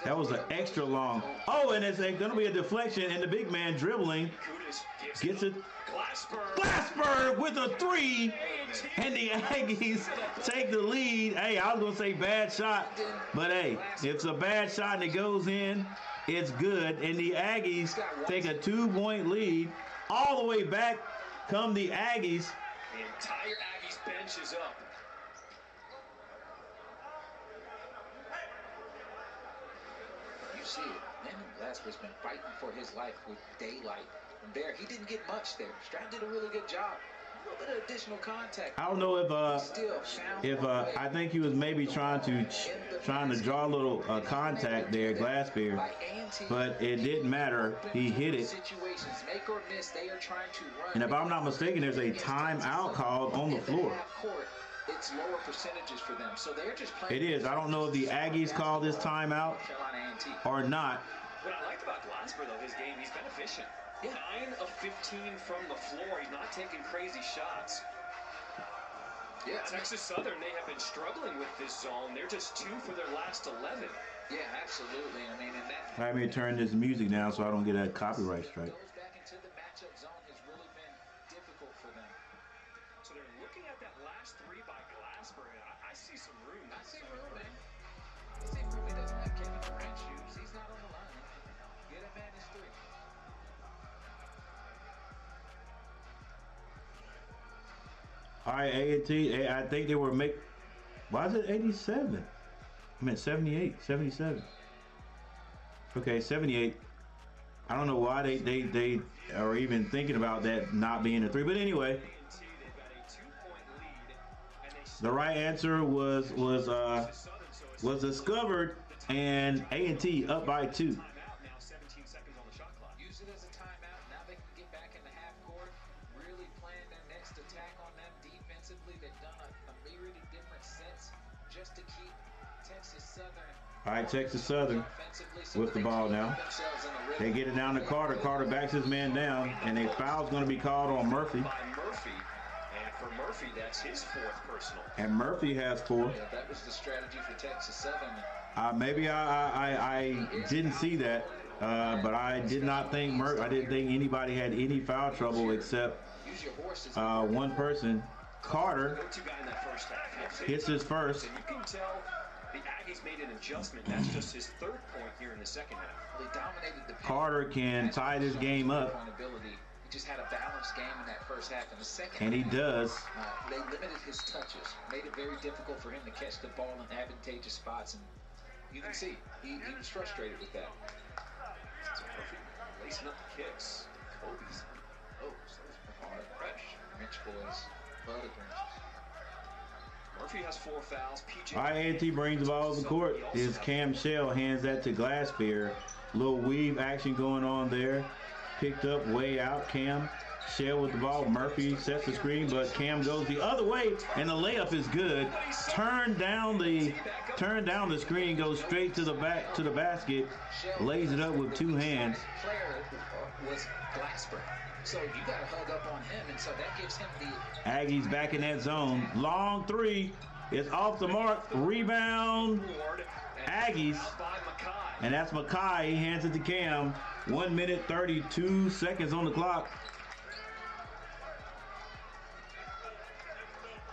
Speaker 6: That was an extra long. Oh, and it's going to be a deflection, and the big man dribbling gets it. Glassberg with a 3, and the Aggies take the lead. Hey, I was going to say bad shot, but hey, if it's a bad shot and it goes in, it's good. And the Aggies take a 2-point lead. All the way back come the Aggies.
Speaker 7: The entire Aggies bench is up.
Speaker 1: See it. Landon Glassber's been fighting for his life with daylight. And there, he didn't get much there. Stroud did a really good job. A little bit of additional contact.
Speaker 6: I don't know if I think he was maybe trying to draw a little contact there, Glassbeer, but it didn't matter. He hit it.
Speaker 1: Make or miss, they are trying to run.
Speaker 6: And if I'm not mistaken, there's a timeout called on the floor.
Speaker 1: It's lower percentages for them, so they're just playing.
Speaker 6: It is. I don't know if the Aggies call this timeout or not.
Speaker 7: What I liked about Glassberg, though, his game, he's been efficient. 9 of 15 from the floor. He's not taking crazy shots. Yeah, Texas Southern, they have been struggling with this zone. They're just 2 for their last 11.
Speaker 1: Yeah, absolutely. I mean, and that.
Speaker 6: Let me turn this music down so I don't get a copyright strike.
Speaker 1: Goes back into the matchup zone has really been difficult for them.
Speaker 7: So they're looking at that last 3 by Glassberg. I see some room.
Speaker 1: I see room, man. I see room. He doesn't have Kevin Durant shoes. He's not on the line. Get him man his 3.
Speaker 6: All right, A&T, I think they were why is it 87? I meant 78, 77. Okay, 78. I don't know why they are even thinking about that not being a 3, but anyway. The right answer was discovered, and A&T up by 2.
Speaker 7: Now 17 seconds on the shot clock.
Speaker 1: Use it as a timeout. Now they can get back in the half court, really plan their next attack on them defensively. They've done a myriad of different sets just to keep Texas Southern.
Speaker 6: All right, Texas Southern with the ball now. They get it down to Carter. Carter backs his man down, and a foul's going to be called on Murphy.
Speaker 7: By Murphy. And for Murphy, that's his 4th personal.
Speaker 6: And Murphy has 4.
Speaker 1: Yeah, that was the strategy for Texas Southern.
Speaker 6: Maybe I didn't see that, but I did not think I didn't think anybody had any foul trouble except one person. Carter hits his first.
Speaker 7: And you can tell the Aggies made an adjustment. That's just his 3rd point here in the second half.
Speaker 1: They dominated the
Speaker 6: Carter can tie this game up.
Speaker 1: He just had a balanced game in that first half. In the second
Speaker 6: And he
Speaker 1: half,
Speaker 6: does.
Speaker 1: They limited his touches, made it very difficult for him to catch the ball in advantageous spots, and you can see he was frustrated with that.
Speaker 7: So Murphy lacing up the kicks. Kobe's.
Speaker 1: Oh, so hard rush. Rich boys, blood branches.
Speaker 7: Murphy has 4 fouls. PJ.
Speaker 6: A&T brings the ball to the court. Is Cam Shell hands that to Glassbeer. Little weave action going on there. Picked up way out. Cam Shell with the ball. Murphy sets the screen, but Cam goes the other way, and the layup is good. Turn down the screen, goes straight to the basket. Lays it up with 2 hands.
Speaker 1: Player was Glasper, so you got to hug up on him, and so that gives him the.
Speaker 6: Aggies back in that zone. Long 3 is off the mark. Rebound. Aggies. And that's Mackay. He hands it to Cam. 1 minute 32 seconds on the clock.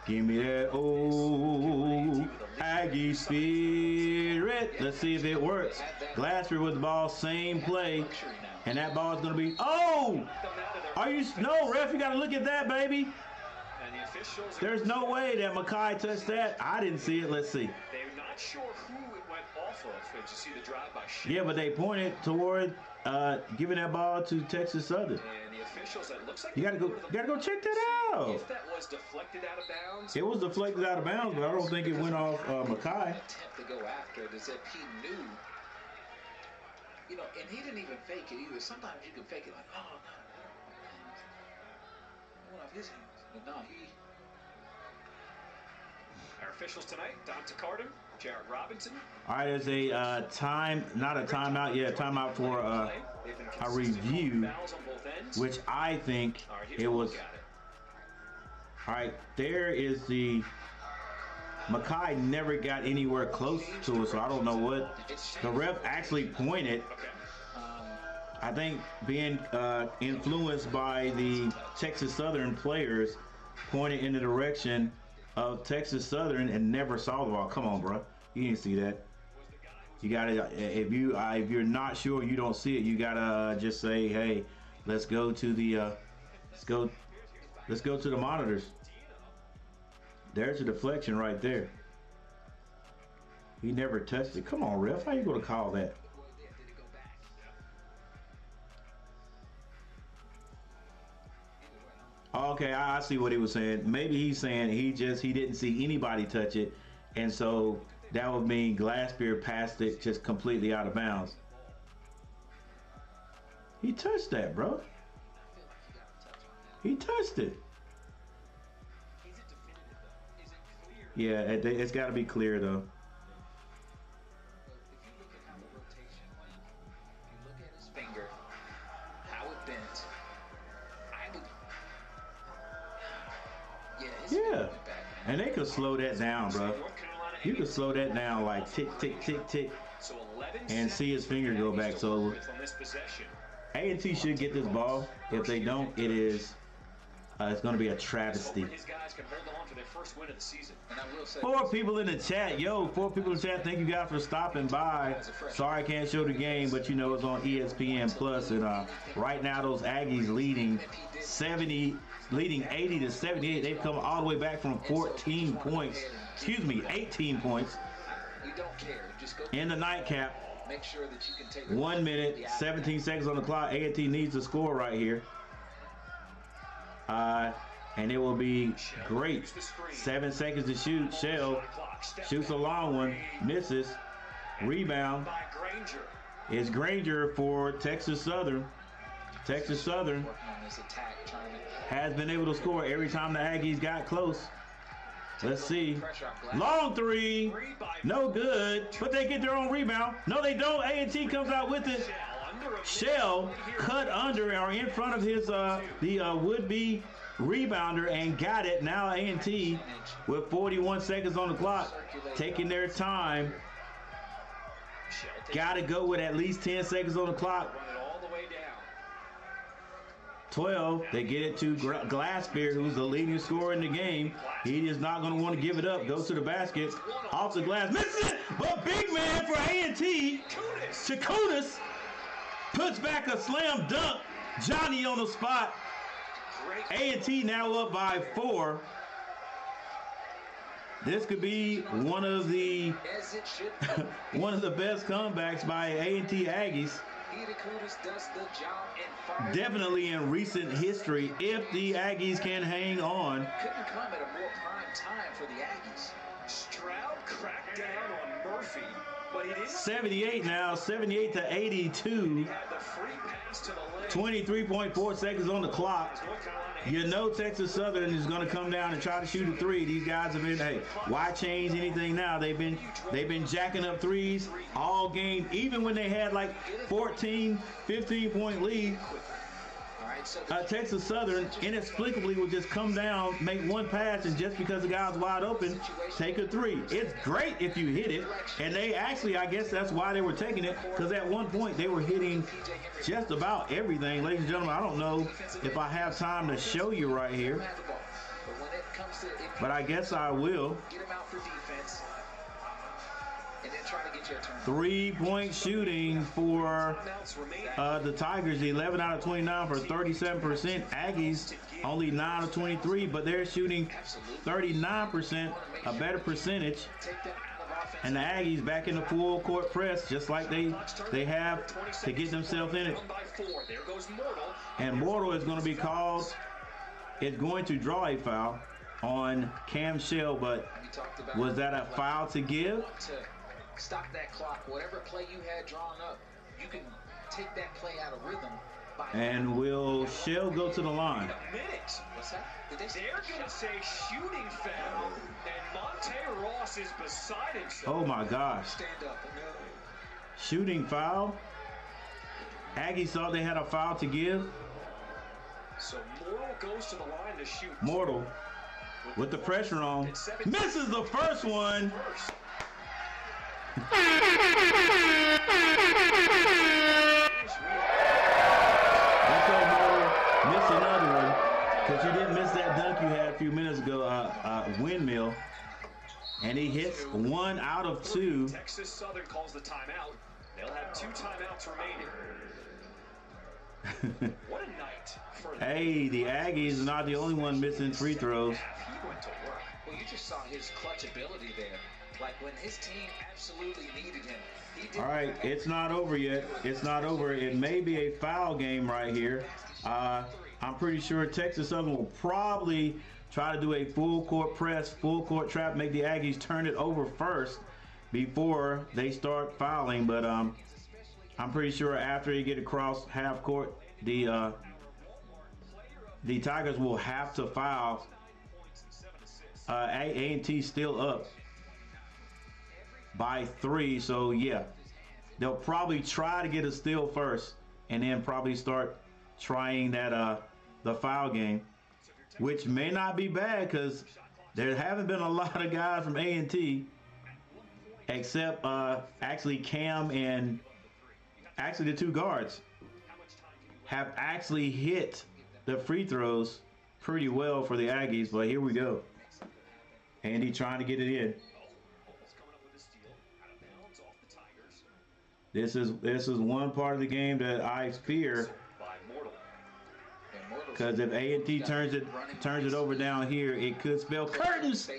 Speaker 6: Give me that old Aggie spirit. Let's see if it works. Glasper with the ball, same play. And that ball is going to be, oh! Are you, no, ref, you got to look at that, baby. There's no way that Mackay touched that. I didn't see it. Let's see.
Speaker 7: They're not sure who it went off of. Did you see the drive by Shea?
Speaker 6: Yeah, but they pointed toward giving that ball to Texas Southern.
Speaker 7: And the officials, it looks like
Speaker 6: you gotta go check that out.
Speaker 7: If that was deflected out of bounds.
Speaker 6: It was deflected out of bounds, but I don't think it went off Mackay.
Speaker 1: Attempt to go after it as if he knew. You know, and he didn't even fake it either. Sometimes you can fake it like, oh no, it went off his hands. But no, he.
Speaker 7: Our officials tonight: Dr. Carter, Jared Robinson.
Speaker 6: All right, there's a timeout for a review, which I think it was. All right, there is the. Mackay never got anywhere close to it, so I don't know what. The ref actually pointed. I think being influenced by the Texas Southern players, pointed in the direction of Texas Southern and never saw the ball. Come on, bro. You didn't see that. You gotta, if you're not sure, you don't see it. You gotta just say, hey, let's go to the let's go to the monitors. There's a deflection right there. He never touched it. Come on, ref. How you gonna call that? Okay, I see what he was saying. Maybe he's saying he didn't see anybody touch it, and so that would mean Glassbeer passed it just completely out of bounds. He touched that, bro. He touched it. Yeah, it's got to be clear though.
Speaker 1: If you look at how the rotation went, if you look at his finger, how it bent, I would. Yeah, his finger went back, man.
Speaker 6: And they could slow that down, bro. You could slow that down like tick, tick, tick, tick, and see his finger go back. So A&T should get this ball. If they don't, it is. It's going to be a travesty.
Speaker 7: His guys can hold on for their first win of the season.
Speaker 1: And I will say,
Speaker 6: 4 people in the chat. Yo, 4 people in the chat. Thank you guys for stopping by. Sorry I can't show the game, but you know it's on ESPN Plus. And right now those Aggies leading 80 to 78. They've come all the way back from 14 points. Excuse me, 18 points.
Speaker 1: We don't care. Just go
Speaker 6: in the nightcap.
Speaker 1: Make sure that you can take
Speaker 6: 1 minute, 17 seconds on the clock. A&T needs to score right here. and it will be great. 7 seconds to shoot. Shell shoots a long one, misses. Rebound is Granger for Texas Southern. Texas Southern has been able to score every time the Aggies got close. Let's see. Long three. No good. But they get their own rebound. No, they don't. A&T comes out with it. Shell cut under or in front of his the would-be rebounder and got it. Now A&T with 41 seconds on the clock, taking their time. Got to go with at least 10 seconds on the clock. 12, they get it to Glassbeard, who's the leading scorer in the game. He is not going to want to give it up. Goes to the basket, off the glass, misses it, but big man for A&T, Chakutis puts back a slam dunk. Johnny on the spot. A&T now up by 4. This could be one of the best comebacks by A&T Aggies. Definitely in recent history, if the Aggies can hang on.
Speaker 1: Couldn't come at a more prime time for the Aggies.
Speaker 7: Stroud cracked down on Murphy, but he didn't.
Speaker 6: 78 now, 78 to 82. 23.4 seconds on the clock. You know Texas Southern is going to come down and try to shoot a three. These guys have been, hey, why change anything now? They've been jacking up threes all game, even when they had like 14, 15-point lead. Texas Southern inexplicably will just come down, make one pass, and just because the guy's wide open, take a three. It's great if you hit it, and they actually, I guess that's why they were taking it, because at one point they were hitting just about everything. Ladies and gentlemen, I don't know if I have time to show you right here, but I guess I will. 3-point shooting for the Tigers, 11 out of 29 for 37%. Aggies only 9 of 23, but they're shooting 39%, a better percentage. And the Aggies back in the full court press, just like they have to get themselves in it. And Mortal is going to be called. It's going to draw a foul on Cam Shell, but was that a foul to give?
Speaker 1: Stop that clock. Whatever play you had drawn up, you can take that play out of rhythm.
Speaker 6: And will Shell go to the line?
Speaker 7: What's that? They're going to say shooting foul, and Monte Ross is beside himself.
Speaker 6: Oh my gosh.
Speaker 1: Stand up.
Speaker 6: Shooting foul. Aggies thought they had a foul to give.
Speaker 7: So Mortal goes to the line to shoot.
Speaker 6: Mortal with the pressure on. Misses the first one. Miss another one, because you didn't miss that dunk you had a few minutes ago, windmill. And he hits 1 out of 2.
Speaker 7: Texas Southern calls the timeout. They'll have 2 timeouts remaining. What a night for
Speaker 6: Hey, the Aggies are not the only one missing free throws.
Speaker 1: He went to work. Well, you just saw his clutch ability there. Like when his team absolutely needed him.
Speaker 6: All right, it's not over yet. It's not over. It may be a foul game right here. I'm pretty sure Texas Southern will probably try to do a full court press, full court trap, make the Aggies turn it over first before they start fouling. But I'm pretty sure after you get across half court, the Tigers will have to foul. A&T still up by 3, so yeah, they'll probably try to get a steal first and then probably start trying that the foul game, which may not be bad because there haven't been a lot of guys from A&T except actually Cam and actually the 2 guards have actually hit the free throws pretty well for the Aggies. But here we go, Andy trying to get it in. This is one part of the game that I fear, because if A&T turns it over down here, it could spell curtains,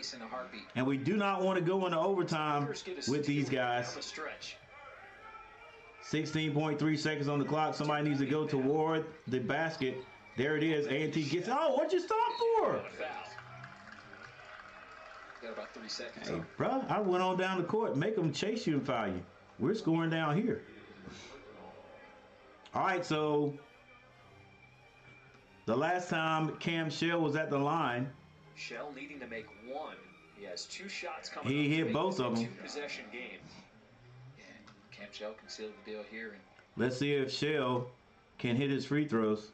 Speaker 6: and we do not want to go into overtime with these guys. 16.3 seconds on the clock. Somebody needs to go toward the basket There it is. A&T gets. Oh, what'd you stop for?
Speaker 7: Got about 3 seconds.
Speaker 6: Hey, bro, I went on down the court. Make them chase you and foul you. We're scoring down here. All right, so the last time Cam Shell was at the line,
Speaker 7: Shell needing to make one. He has 2 shots coming.
Speaker 6: He hit both of them.
Speaker 7: 2-possession game.
Speaker 1: Yeah, Cam Shell can seal the deal here. And
Speaker 6: let's see if Shell can hit his free throws.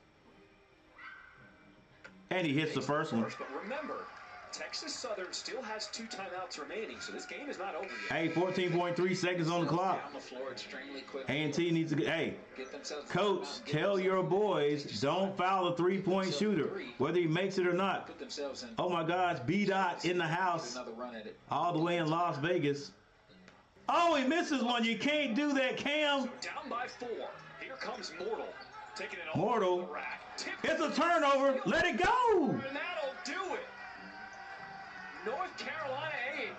Speaker 6: And he hits the first one.
Speaker 7: But remember, Texas Southern still has 2 timeouts remaining, so this game is not over yet.
Speaker 6: Hey, 14.3 seconds on the clock.
Speaker 1: down the floor extremely quick.
Speaker 6: A&T needs to get. Hey,
Speaker 1: Get themselves
Speaker 6: coach, tell your boys don't foul a three-point shooter, whether he makes it or not.
Speaker 1: put themselves in.
Speaker 6: Oh my gosh, B-Dot in the house,
Speaker 1: Another run at it.
Speaker 6: all the way in Las Vegas. Oh, he misses one. You can't do that, Cam.
Speaker 7: So down by 4. Here comes Mortal. Taking it all
Speaker 6: Mortal.
Speaker 7: over the rack.
Speaker 6: It's a turnover. Let it go.
Speaker 7: And that'll do it. North Carolina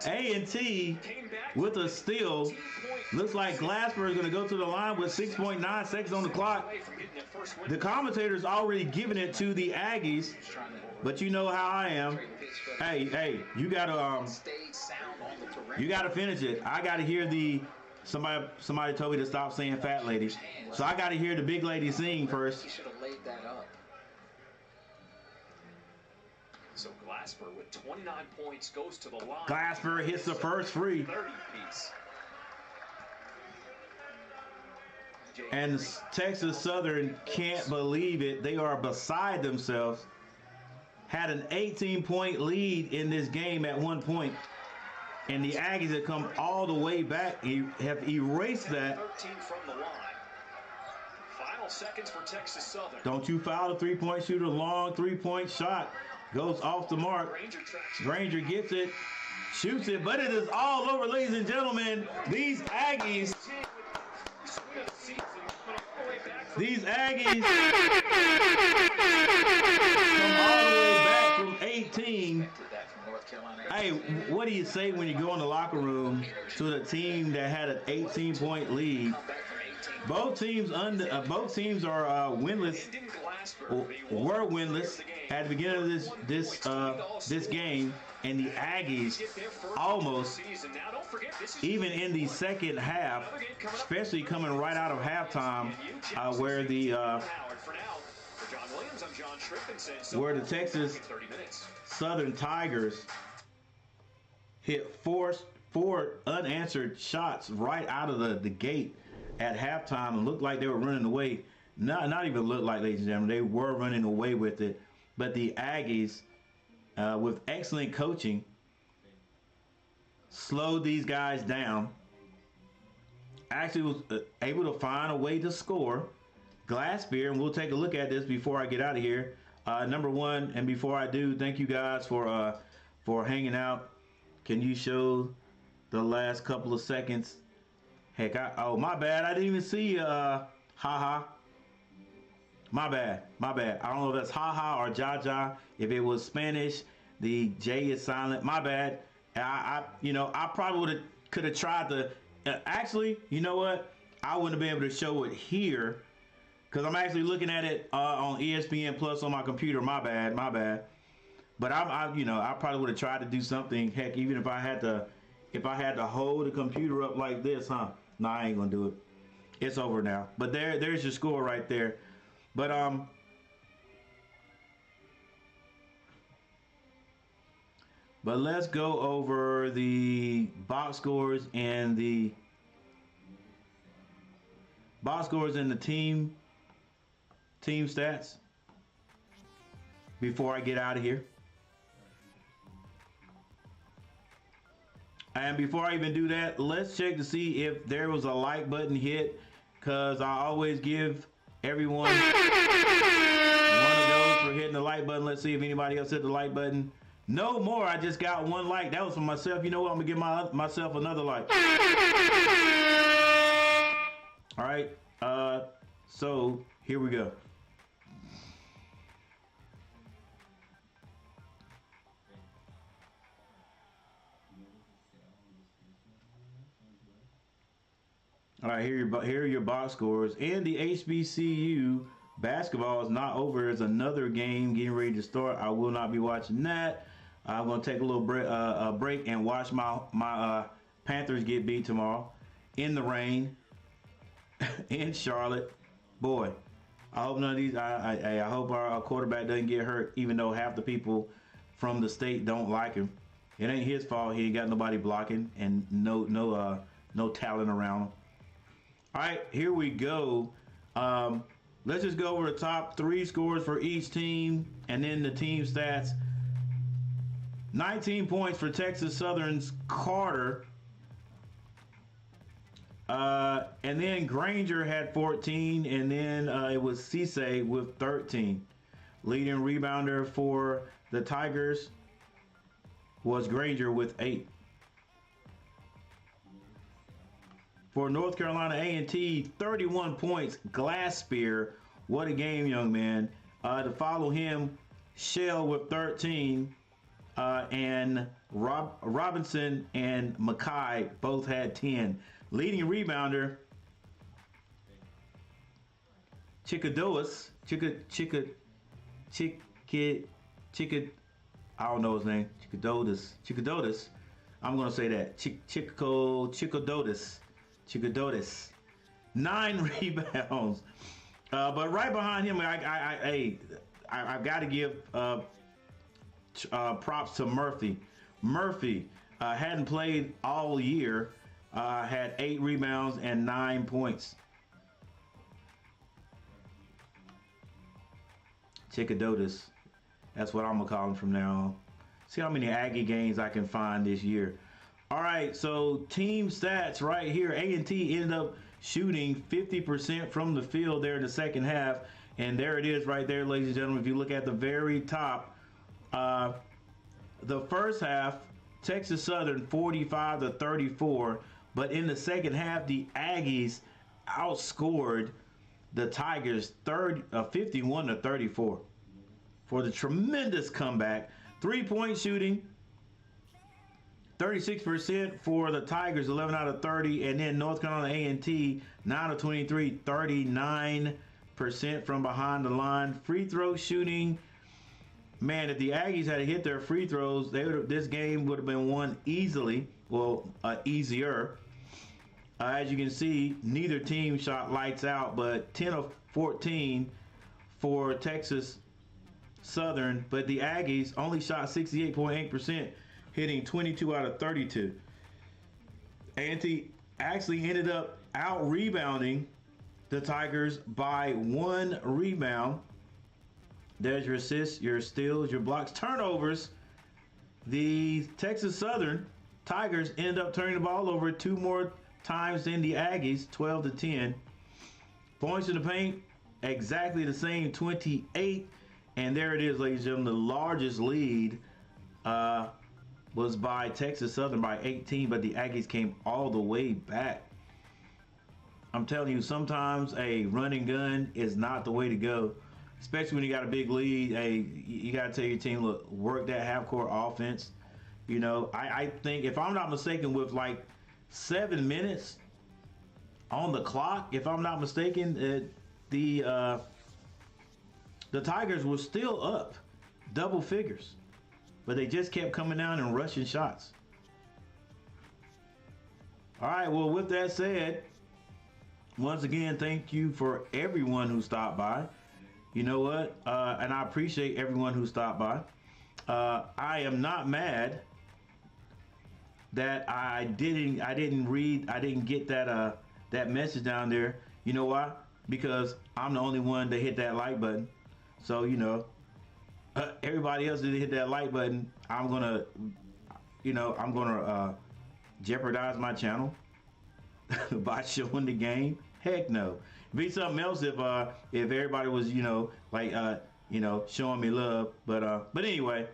Speaker 7: A&T
Speaker 6: A&T
Speaker 7: came back
Speaker 6: with a steal. Looks like Glasper is going to go to the line with 6.9 seconds on the clock.
Speaker 7: away from getting their first win.
Speaker 6: The commentator's already given it to the Aggies, but you know how I am. Hey, you gotta
Speaker 1: Stay sound on the perimeter.
Speaker 6: you gotta finish it. I gotta hear somebody told me to stop saying fat lady, so I gotta hear the big lady sing first.
Speaker 1: He should have laid that up.
Speaker 7: So Glasper with 29 points goes to the line.
Speaker 6: Glasper hits the first free,
Speaker 7: 30 piece.
Speaker 6: and Texas Southern can't believe it. They are beside themselves. Had an 18-point lead in this game at one point, and the Aggies have come all the way back. Have erased that.
Speaker 7: 13 from the line. Final seconds for Texas Southern.
Speaker 6: Don't you foul a three-point shooter. Long three-point shot goes off the mark. Granger gets it, shoots it, but it is all over, ladies and gentlemen. These Aggies come all the way back from 18. Hey, what do you say when you go in the locker room to the team that had an 18-point lead? Both teams are winless. Were winless at the beginning of this game, and the Aggies almost, even in the second half, especially coming right out of halftime, where the Texas Southern Tigers hit four unanswered shots right out of the gate at halftime, and looked like they were running away. Not even looked like, ladies and gentlemen, they were running away with it. But the Aggies, with excellent coaching, slowed these guys down. Actually was able to find a way to score. Glassbeer, and we'll take a look at this before I get out of here. Number one, and before I do, thank you guys for hanging out. Can you show the last couple of seconds? Heck, oh, my bad. I didn't even see, haha. My bad. I don't know if that's haha or jaja. If it was Spanish, the J is silent. My bad. I probably could have tried to, actually, you know what? I wouldn't have been able to show it here because I'm actually looking at it on ESPN Plus on my computer. My bad. But I probably would have tried to do something. Heck, even if I had to hold the computer up like this, huh? No, I ain't gonna do it. It's over now. But there's your score right there. But let's go over the box scores and the team stats before I get out of here. And before I even do that, let's check to see if there was a like button hit, because I always give everyone one of those for hitting the like button. Let's see if anybody else hit the like button. No more. I just got one like. That was for myself. You know what? I'm going to give myself another like. All right. So here we go. All right, here are your box scores and the HBCU basketball is not over. There's another game getting ready to start. I will not be watching that. I'm gonna take a little break and watch my Panthers get beat tomorrow in the rain in Charlotte. Boy, I hope none of these. I hope our quarterback doesn't get hurt, even though half the people from the state don't like him. It ain't his fault. He ain't got nobody blocking and no talent around him. All right, here we go. Let's just go over the top 3 scores for each team and then the team stats. 19 points for Texas Southern's Carter. And then Granger had 14, and then it was Cisse with 13. Leading rebounder for the Tigers was Granger with 8. For North Carolina A&T, 31 points, Glasspear. What a game, young man. To follow him, Shell with 13, and Robinson and Mackay both had 10. Leading rebounder, Chikadois, I don't know his name. Chikadotis. I'm gonna say that. Chikadotis. 9 rebounds. But right behind him, I've got to give props to Murphy. Murphy hadn't played all year. Had 8 rebounds and 9 points. Chikadotis. That's what I'm going to call him from now on. See how many Aggie games I can find this year. All right, so team stats right here. A&T ended up shooting 50% from the field there in the second half. And there it is right there, ladies and gentlemen. If you look at the very top, the first half, Texas Southern 45-34. But in the second half, the Aggies outscored the Tigers 51-34 for the tremendous comeback. 3-point shooting, 36% for the Tigers, 11 out of 30. And then North Carolina A&T, 9 of 23, 39% from behind the line. Free throw shooting, man, if the Aggies had hit their free throws, this game would have been won easily. Well, easier. As you can see, neither team shot lights out, but 10 of 14 for Texas Southern. But the Aggies only shot 68.8%, hitting 22 out of 32. A&T actually ended up out-rebounding the Tigers by 1 rebound. There's your assists, your steals, your blocks, turnovers. The Texas Southern Tigers end up turning the ball over 2 more times than the Aggies, 12-10. Points in the paint, exactly the same, 28. And there it is, ladies and gentlemen. The largest lead was by Texas Southern by 18, but the Aggies came all the way back. I'm telling you, sometimes a run and gun is not the way to go, especially when you got a big lead. Hey, you got to tell your team, look, work that half-court offense. You know, I think, if I'm not mistaken, with like 7 minutes on the clock, if I'm not mistaken, the Tigers were still up double figures, but they just kept coming down and rushing shots. All right, well, with that said, once again, thank you for everyone who stopped by. You know what? And I appreciate everyone who stopped by. I am not mad that I didn't get that message down there. You know why? Because I'm the only one that hit that like button. So, you know, everybody else didn't hit that like button. I'm gonna jeopardize my channel by showing the game. Heck no. It'd be something else if everybody was, showing me love. But anyway,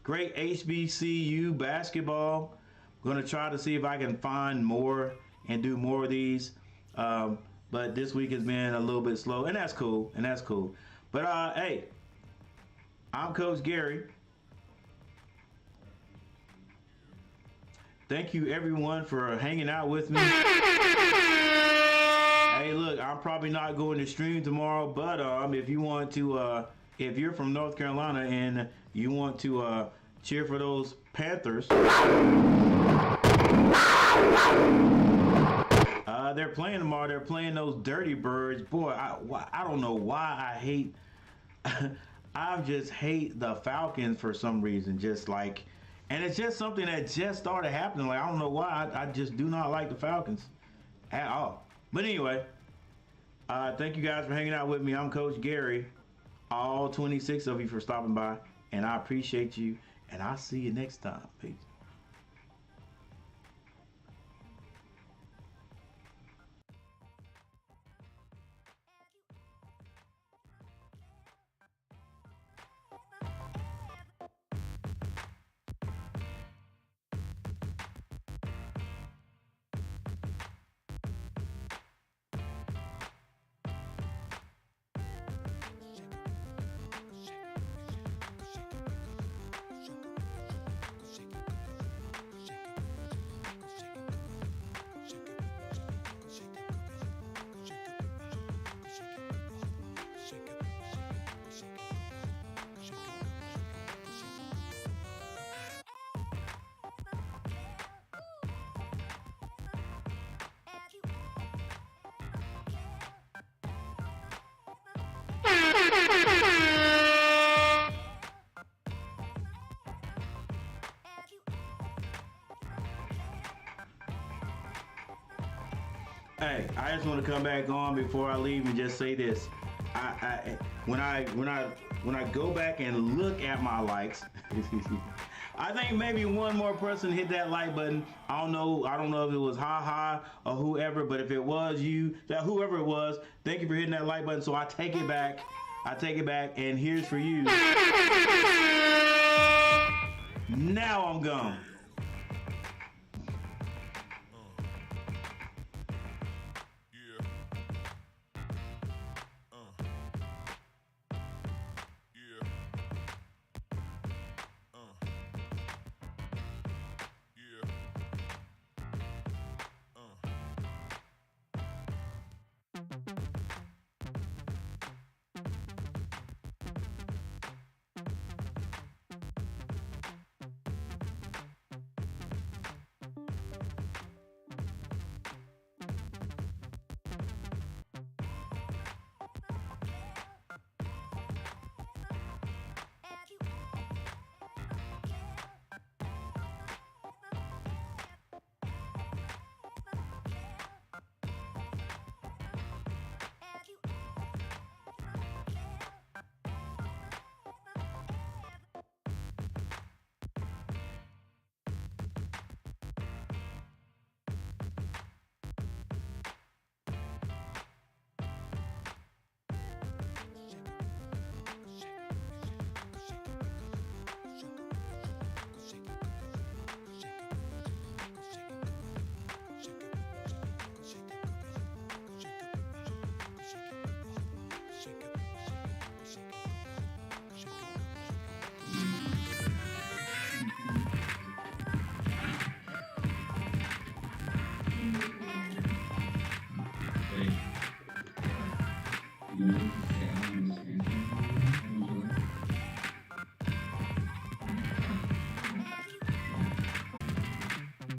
Speaker 6: great HBCU basketball. Going to try to see if I can find more and do more of these. But this week has been a little bit slow, and that's cool. But hey, I'm Coach Gary. Thank you everyone for hanging out with me. Hey, Hey, look, I'm probably not going to stream tomorrow, but if you want to, if you're from North Carolina and you want to cheer for those Panthers, they're playing tomorrow. They're playing those Dirty Birds. Boy, I don't know why I hate. I just hate the Falcons for some reason. Just like, and it's just something that just started happening. Like, I don't know why. I just do not like the Falcons at all. But anyway, thank you guys for hanging out with me. I'm Coach Gary. All 26 of you for stopping by, and I appreciate you. And I'll see you next time. Peace. Hey, I just want to come back on before I leave and just say this. When I go back and look at my likes, I think maybe one more person hit that like button. I don't know if it was Ha or whoever, but if it was you, whoever it was, thank you for hitting that like button. So I take it back. And here's for you. Now I'm gone.